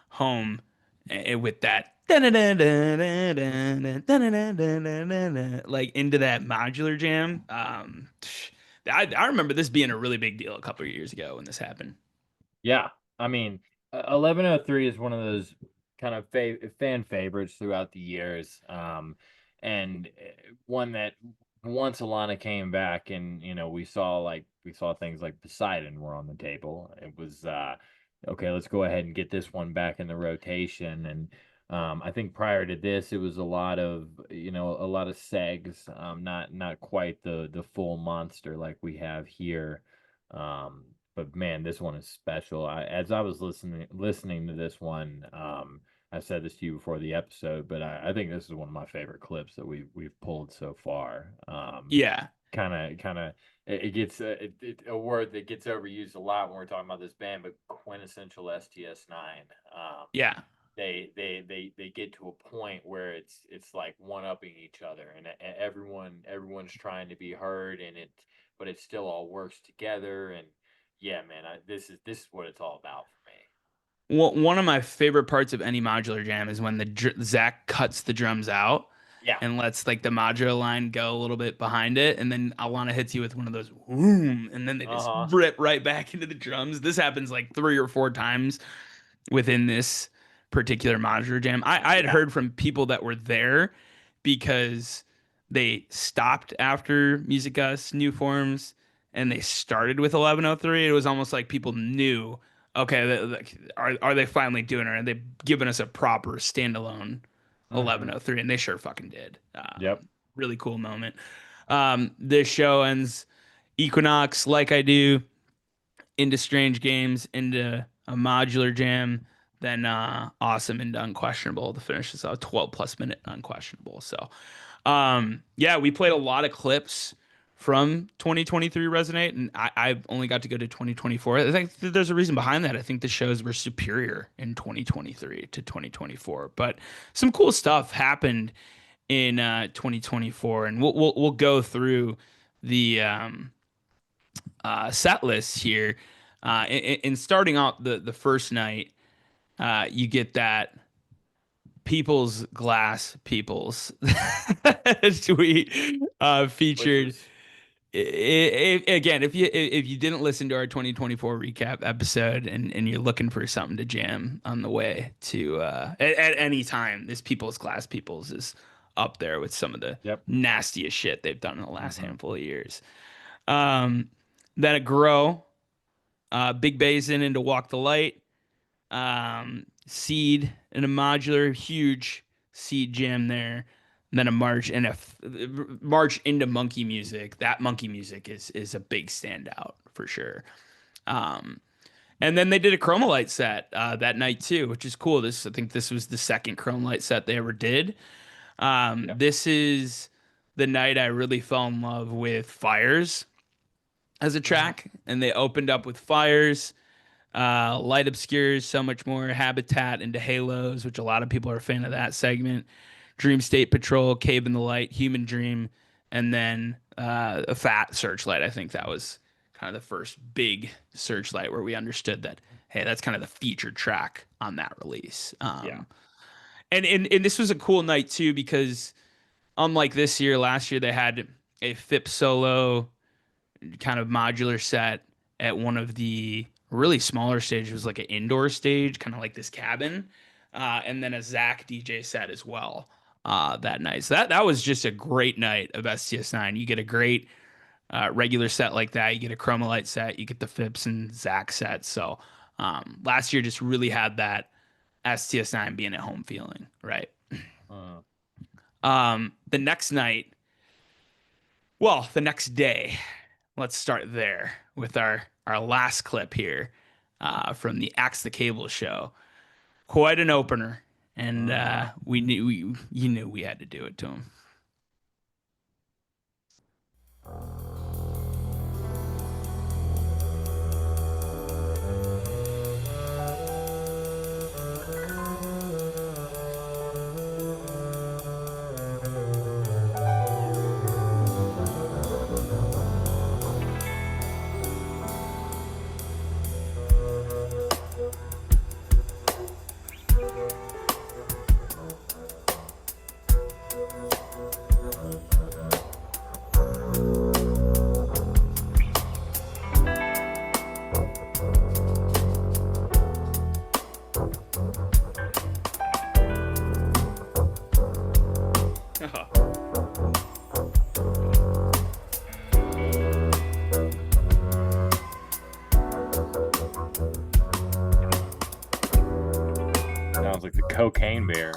home with that like into that modular jam. I remember this being a really big deal a couple of years ago when this happened. Yeah, I mean, 1103 is one of those kind of fan favorites throughout the years, and one that once Alana came back and we saw things like Poseidon were on the table. It was okay. Let's go ahead and get this one back in the rotation, and I think prior to this, it was a lot of segs, not quite the full monster like we have here. But man, this one is special. As I was listening to this one, I said this to you before the episode, but I think this is one of my favorite clips that we've pulled so far. Yeah. Kind of, it gets a word that gets overused a lot when we're talking about this band, but quintessential STS9. Yeah. They get to a point where it's like one upping each other, and everyone's trying to be heard, but it still all works together. And yeah, man, this is what it's all about for me. Well, one of my favorite parts of any modular jam is when Zach cuts the drums out Yeah. and lets like the modular line go a little bit behind it, and then Alana hits you with one of those boom, and then they just rip right back into the drums. This happens like 3 or 4 times within this particular modular jam. I had heard from people that were there because they stopped after Music Us, New Forms, and they started with 1103. It was almost like people knew, okay, are they finally doing it? Are they giving us a proper standalone 1103? And they sure fucking did. Yep. Really cool moment. This show ends Equinox, Like I Do, into Strange Games, into a modular jam, then Awesome into Unquestionable to finish this out. 12 plus minute Unquestionable. So yeah, we played a lot of clips from 2023 Resonate, and I've only got to go to 2024. I think there's a reason behind that. I think the shows were superior in 2023 to 2024, but some cool stuff happened in 2024, and we'll go through the set list here. In starting out the first night, you get that People's Glass Peoples tweet featured. Again, if you didn't listen to our 2024 recap episode and you're looking for something to jam on the way to at any time, this People's Glass Peoples is up there with some of the nastiest shit they've done in the last handful of years. Then a Grow, Big Basin into Walk the Light, Seed and a modular, huge Seed jam there. And then a march and march into Monkey Music. That Monkey Music is a big standout for sure. And then they did a Chromalight set that night too, which is cool. I think this was the second Chromalight set they ever did. This is the night I really fell in love with Fires as a track, and they opened up with Fires. Light Obscures, So Much More, Habitat into Halos, which a lot of people are a fan of that segment. Dream State Patrol, Cave in the Light, Human Dream, and then a Fat Searchlight. I think that was kind of the first big Searchlight where we understood that, hey, that's kind of the featured track on that release. And this was a cool night too, because unlike this year, last year they had a FIP solo kind of modular set at one of the really smaller stages. It was like an indoor stage, kind of like this cabin, and then a Zach DJ set as well that night. So that was just a great night of STS9. You get a great regular set like that. You get a Chromalight set. You get the Fips and Zach sets. So last year just really had that STS9 being at home feeling, right? The next night, well, the next day, let's start there with our last clip here from the Axe the Cable show. Quite an opener, and you knew we had to do it to him. Sounds like the Cocaine Bear.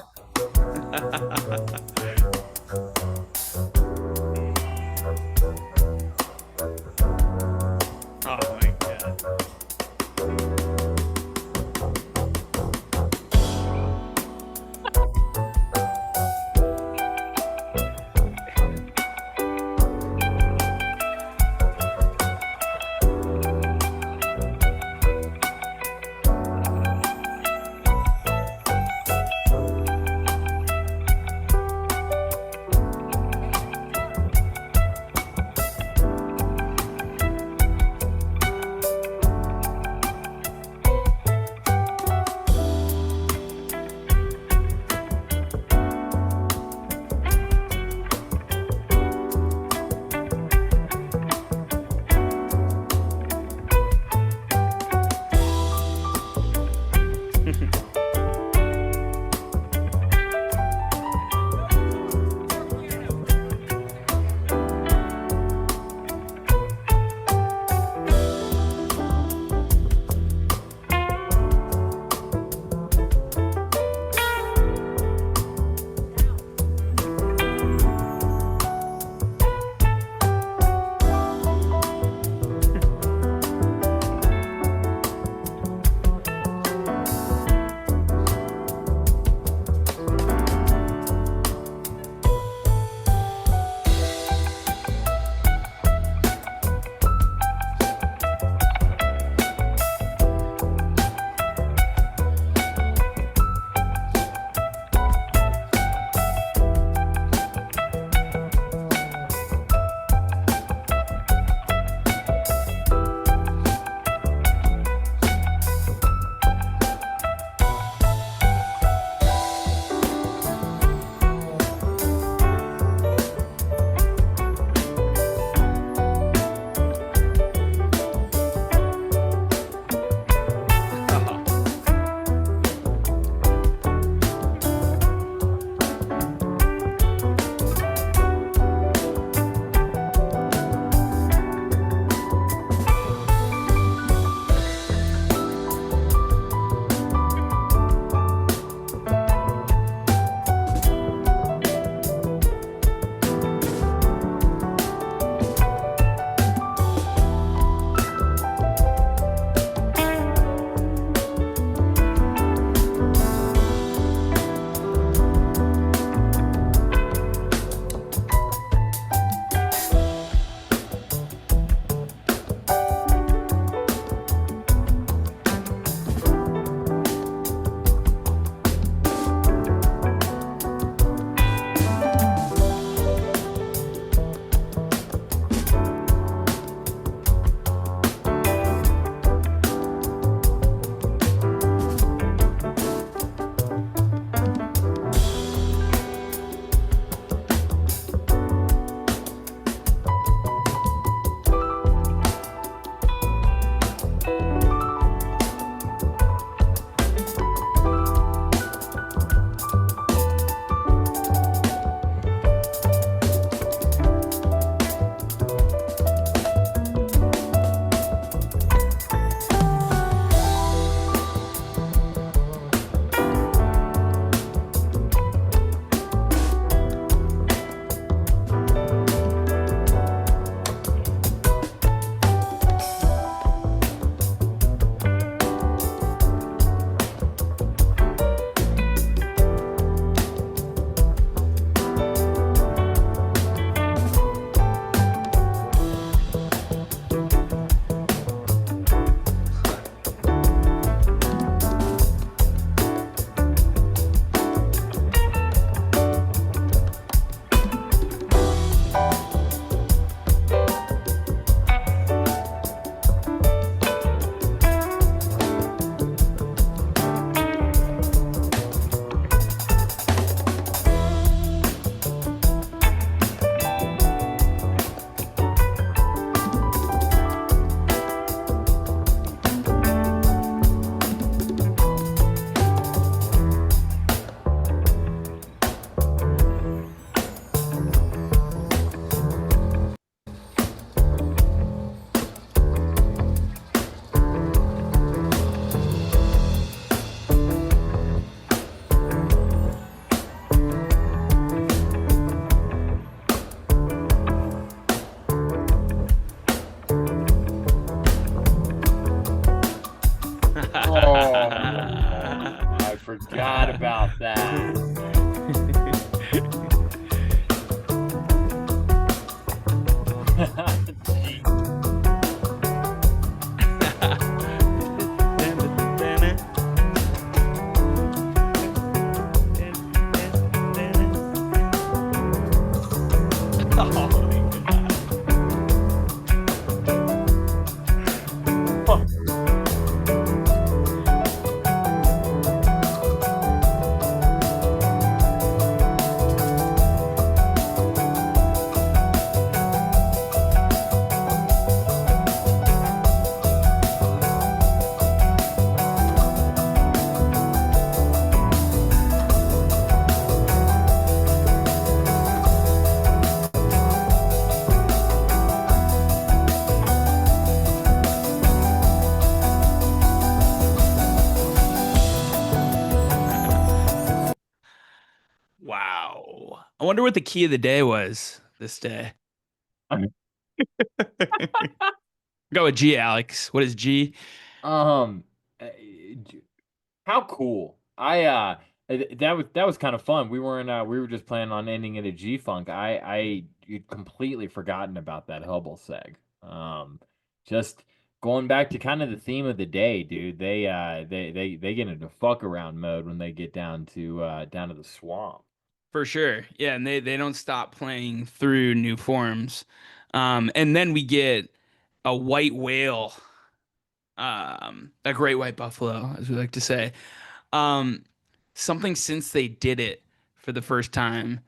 Oh my god. forgot about that. Jeez. Wow. I wonder what the key of the day was this day. Go with G, Alex. What is G? Um, uh, how cool! That was kind of fun. We were just planning on ending in a G funk. You'd completely forgotten about that Hubble seg. Just going back to kind of the theme of the day, dude. They get into fuck around mode when they get down to the swamp. For sure. Yeah, and they don't stop playing through new forms. And then we get a white whale, a great white buffalo, as we like to say. Um, something since they did it for the first time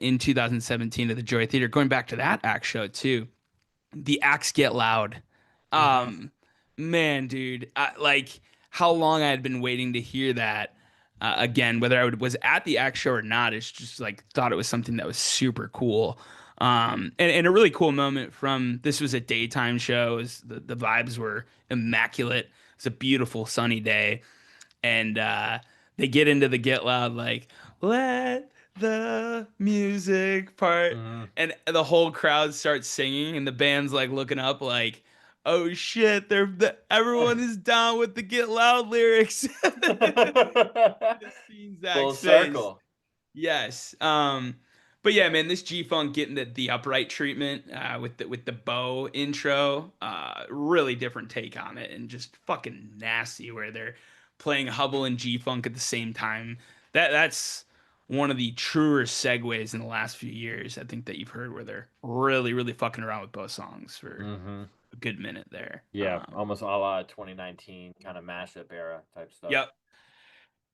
in 2017 at the Joy Theater, going back to that act show too. The acts get loud. Um, man, dude, like how long I had been waiting to hear that again, whether was at the act show or not. It's just like thought it was something that was super cool. And a really cool moment from this was a daytime show. The vibes were immaculate. It's a beautiful sunny day, and they get into the get loud like let the music part, and the whole crowd starts singing, and the band's like looking up like, oh shit, everyone is down with the get loud lyrics. The scene's Full Zach's face. circle. Yes. But yeah, man, this G Funk getting the upright treatment with the bow intro, really different take on it, and just fucking nasty where they're playing Hubble and G Funk at the same time. That's one of the truer segues in the last few years, I think, that you've heard, where they're really, really fucking around with both songs for a good minute there. Yeah, almost a la 2019 kind of mashup era type stuff. Yep.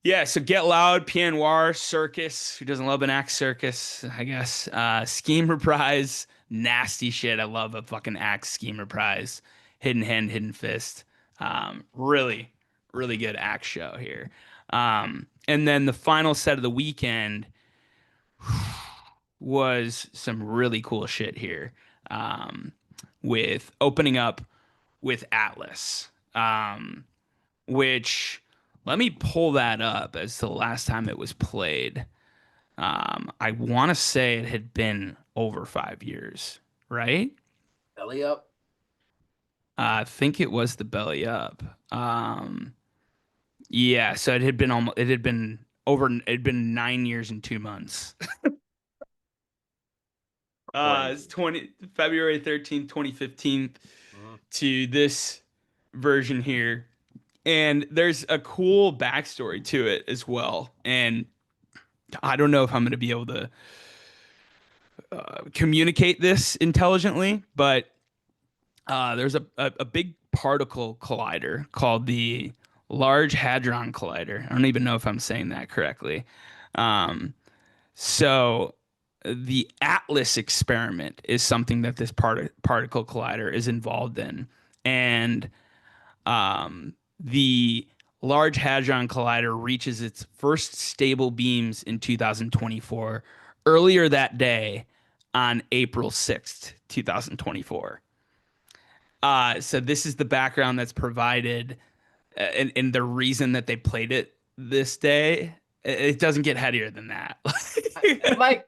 Yeah, so Get Loud, Pied Noir, Circus. Who doesn't love an axe circus, I guess. Scheme Reprise, nasty shit. I love a fucking axe scheme reprise. Hidden Hand, Hidden Fist. Really, really good axe show here. And then the final set of the weekend was some really cool shit here. With opening up with Atlas. Which let me pull that up as the last time it was played. I want to say it had been over 5 years, right? Belly up. I think it was the Belly Up. Yeah, so it had been 9 years and 2 months. It's February 13th, 2015 to this version here. And there's a cool backstory to it as well. And I don't know if I'm going to be able to communicate this intelligently, but there's a big particle collider called the Large Hadron Collider. I don't even know if I'm saying that correctly. So the Atlas experiment is something that this particle collider is involved in. And the Large Hadron Collider reaches its first stable beams in 2024, earlier that day on April 6th, 2024. So this is the background that's provided, and the reason that they played it this day. It doesn't get headier than that. Like,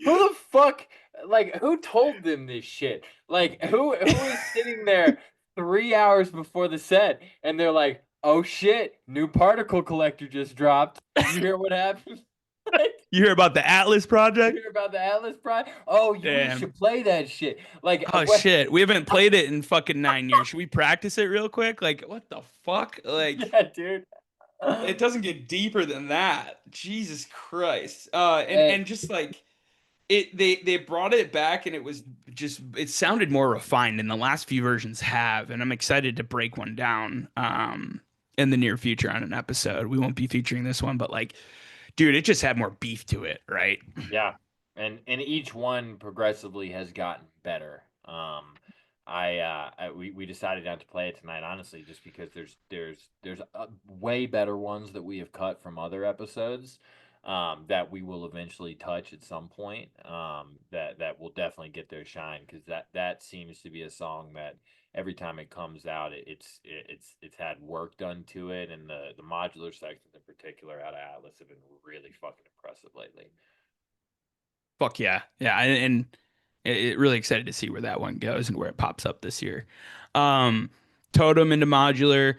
who the fuck? Like, who told them this shit? Like, who is sitting there 3 hours before the set, and they're like, Oh shit! New particle collector just dropped. Did you hear what happened? You hear about the Atlas You project? hear about the Atlas Prime? Oh, we Damn. should play that shit. Like, Oh shit, we haven't played it in fucking 9 years. Should we practice it real quick? Like, what the fuck? Like, yeah, dude. it doesn't get deeper than that. Jesus Christ. And Eh, and just like it, they brought it back, and it was just it sounded more refined than the last few versions have, and I'm excited to break one down. In the near future on an episode. We won't be featuring this one, but like, dude, it just had more beef to it, right? Yeah, and each one progressively has gotten better. We decided not to play it tonight, honestly, just because there's way better ones that we have cut from other episodes, that we will eventually touch at some point. That will definitely get their shine, because that seems to be a song that every time it comes out, it's had work done to it, and the modular sections in particular out of Atlas have been really fucking impressive lately. Fuck yeah, yeah, and really excited to see where that one goes and where it pops up this year. Um, Totem into modular,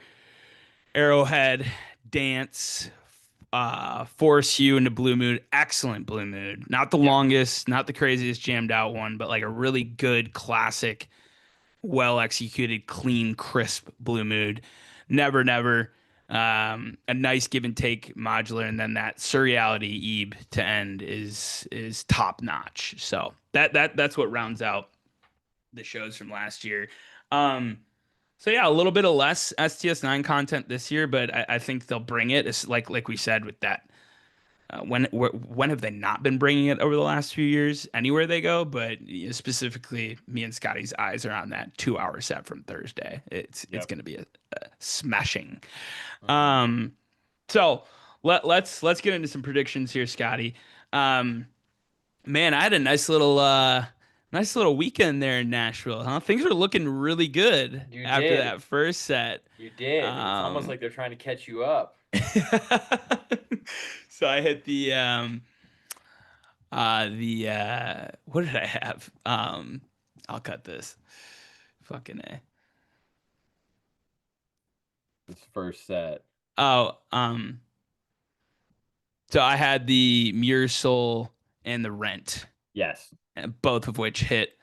Arrowhead, Dance, Force You into Blue Mood. Excellent Blue Mood. Not the Yeah. longest, not the craziest jammed out one, but like a really good classic, well executed, clean, crisp Blue Mood. Never, never. A nice give and take modular, and then that Surreality Ebe to end is top notch. So that's what rounds out the shows from last year. Um, so yeah, a little bit of less STS9 content this year, but I think they'll bring it. It's like we said with that. When have they not been bringing it over the last few years? Anywhere they go, but specifically, me and Scotty's eyes are on that 2 hour set from Thursday. It's Yep. going to be a smashing. Mhm. So let's get into some predictions here, Scotty. Um, man, I had a nice little weekend there in Nashville, huh? Things are looking really good You after did. that first set. You did. It's almost Um, like they're trying to catch you up. so I hit the what did I have? I'll cut this. Fucking A. This first set. Oh, so I had the Muir Soul and the Rent, Yes. both of which hit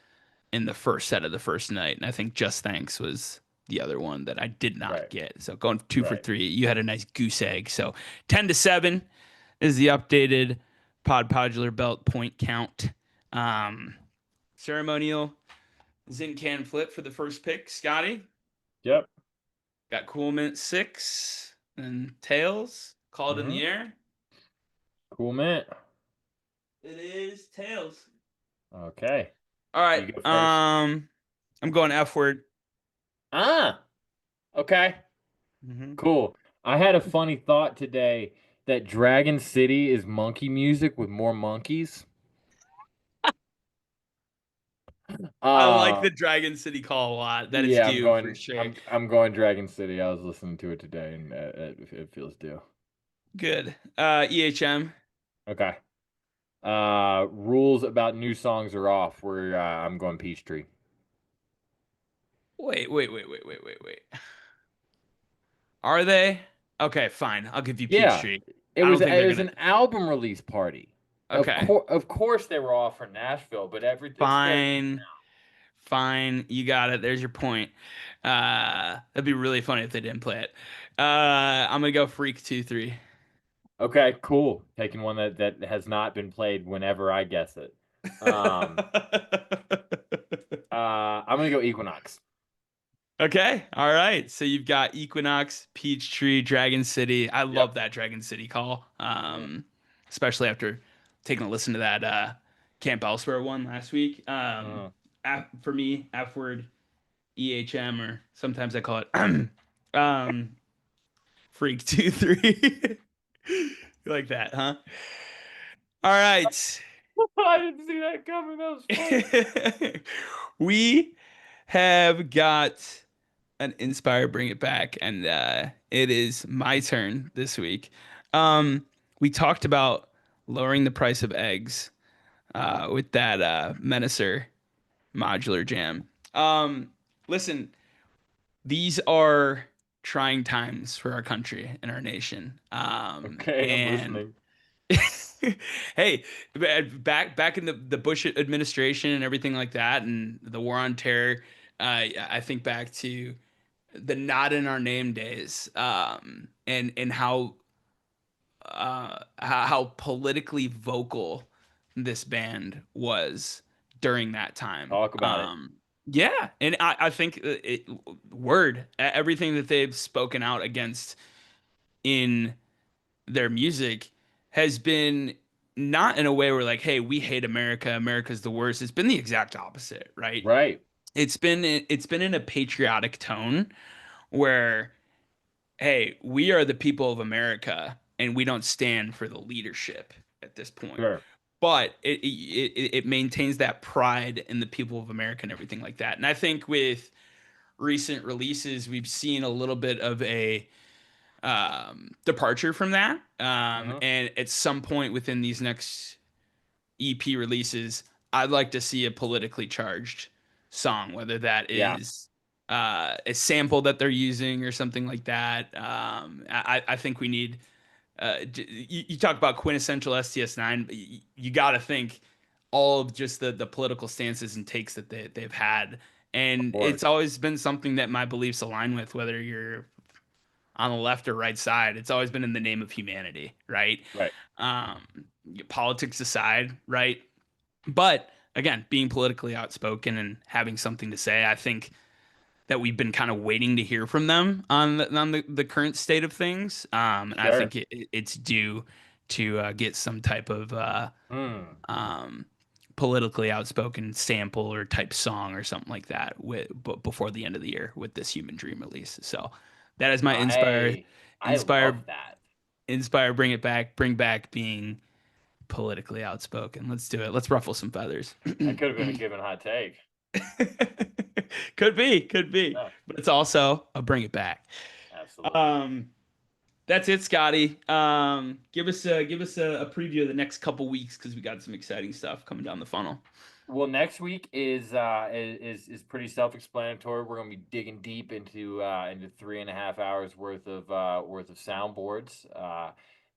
in the first set of the first night. And I think Just Thanks was the other one that I did not Right. get. So going two for Right. three. You had a nice goose egg. So 10-7 is the updated Pod Podular Belt point count. Ceremonial Zin Can Flip for the first pick. Scotty Yep. got Cool Mint 6 and Tails. Called in the air. Cool mint. It is Tails. Okay. All right. You go first. I'm going F word. Ah. Okay. Mm-hmm. Cool. I had a funny thought today that Dragon City is monkey music with more monkeys. I like the Dragon City call a lot. That is yeah, due for sure. I'm going Dragon City. I was listening to it today, and it feels due. Good. EHM. Okay. Rules about new songs are off. I'm going Peachtree. Wait. Are they? Okay, fine. I'll give you Yeah. Peachtree. It I was don't think they're was gonna. an album release party. Okay. Of course they were off for Nashville, but everything. Fine. You got it. There's your point. That'd be really funny if they didn't play it. I'm gonna go Freak 2-3. Okay, cool. Taking one that has not been played whenever I guess it. I'm gonna go Equinox. Okay. All right. So you've got Equinox, Peachtree, Dragon City. I love that Dragon City call. Especially after taking a listen to that Camp Elsewhere one last week. For me, F word, EHM, or sometimes I call it Freak 2-3. You like that, huh? All right. I didn't see that coming. That was funny. We have got an Inspire Bring It Back, and it is my turn this week. We talked about lowering the price of eggs with that Menacer modular jam. Listen, these are trying times for our country and our nation. Okay, I'm And listening. hey, back in the Bush administration and everything like that, and the war on terror, I think back to the not in our name days, and how politically vocal this band was during that time. Talk about it. Yeah, and I think everything that they've spoken out against in their music has been not in a way where like, hey, we hate America, America's the worst. It's been the exact opposite, right? Right. It's been in a patriotic tone where, hey, we are the people of America and we don't stand for the leadership at this point. Sure. But it maintains that pride in the people of America and everything like that. And I think with recent releases, we've seen a little bit of a departure from that. Mhm. And at some point within these next EP releases, I'd like to see a politically charged song, whether that Yeah. is a sample that they're using or something like that. I think we need. You talk about quintessential STS9. You got to think all of just the political stances and takes that they've had, Of and course. it's always been something that my beliefs align with, whether you're on the left or right side. It's always been in the name of humanity, right? Right. Um, Politics aside, right? But again, being politically outspoken and having something to say, I think that we've been kind of waiting to hear from them on the current state of things. And I Sure. think it's due to get some type of Hmm. um, politically outspoken sample or type song or something like that before the end of the year with this Human Dream release. So that is my I inspire, love that. bring back being politically outspoken. Let's do it. Let's ruffle some feathers. That could have been a given hot take. Could be, Yeah, but it's also a bring it back. absolutely. That's it, Scotty. Give us a preview of the next couple weeks because we got some exciting stuff coming down the funnel. Well, next week is pretty self-explanatory. We're gonna be digging deep into 3.5 hours worth of soundboards.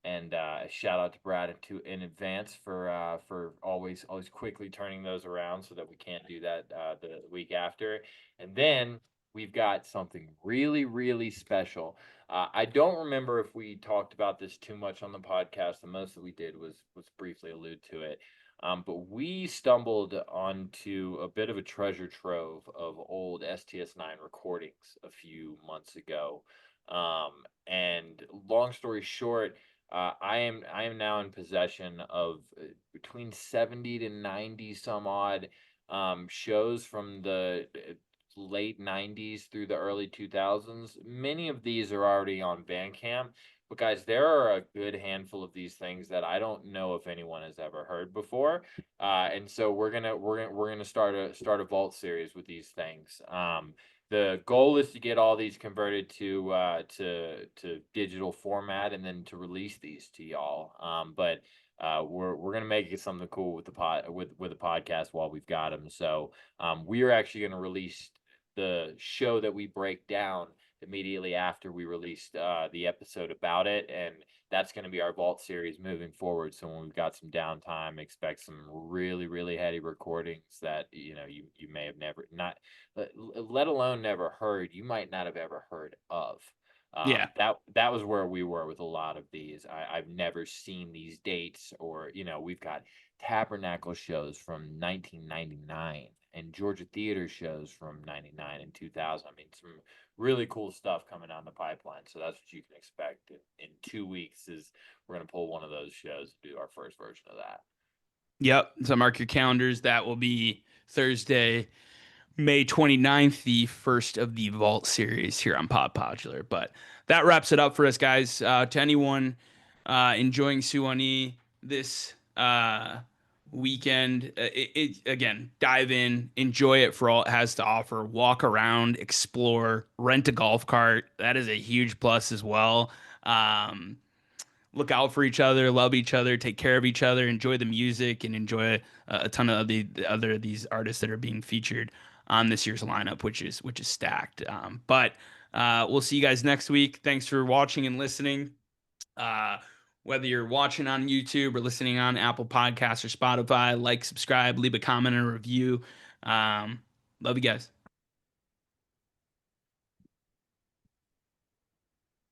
And shout out to Brad in advance for always quickly turning those around so that we can't do that the week after. And then we've got something really, really special. I don't remember if we talked about this too much on the podcast. The most that we did was briefly allude to it. But we stumbled onto a bit of a treasure trove of old STS9 recordings a few months ago. And long story short, I am now in possession of between 70 to 90 some odd shows from the late 90s through the early 2000s. Many of these are already on Bandcamp, but guys, there are a good handful of these things that I don't know if anyone has ever heard before. And so we're gonna start a vault series with these things. The goal is to get all these converted to digital format and then to release these to y'all. But we're gonna make it something cool with the podcast while we've got them. So we are actually gonna release the show that we break down immediately after we released the episode about it, and that's going to be our vault series moving forward. So when we've got some downtime, expect some really, really heady recordings that you may have never not let alone never heard. You might not have ever heard of. Yeah. That was where we were with a lot of these. I've never seen these dates, or we've got Tabernacle shows from 1999 and Georgia Theater shows from 99 and 2000. I mean, some really cool stuff coming down the pipeline. So that's what you can expect in 2 weeks. Is we're gonna pull one of those shows to do our first version of that. Yep. So mark your calendars. That will be Thursday, May 29th, the first of the Vault series here on Pop Popular. But that wraps it up for us, guys. To anyone enjoying Suwannee this weekend, again, dive in, enjoy it for all it has to offer, walk around, explore, rent a golf cart. That is a huge plus as well. Look out for each other, love each other, take care of each other, enjoy the music, and enjoy a ton of the other these artists that are being featured on this year's lineup, which is stacked. But We'll see you guys next week. Thanks for watching and listening. Whether you're watching on YouTube or listening on Apple Podcasts or Spotify, like, subscribe, leave a comment and a review. Love you guys.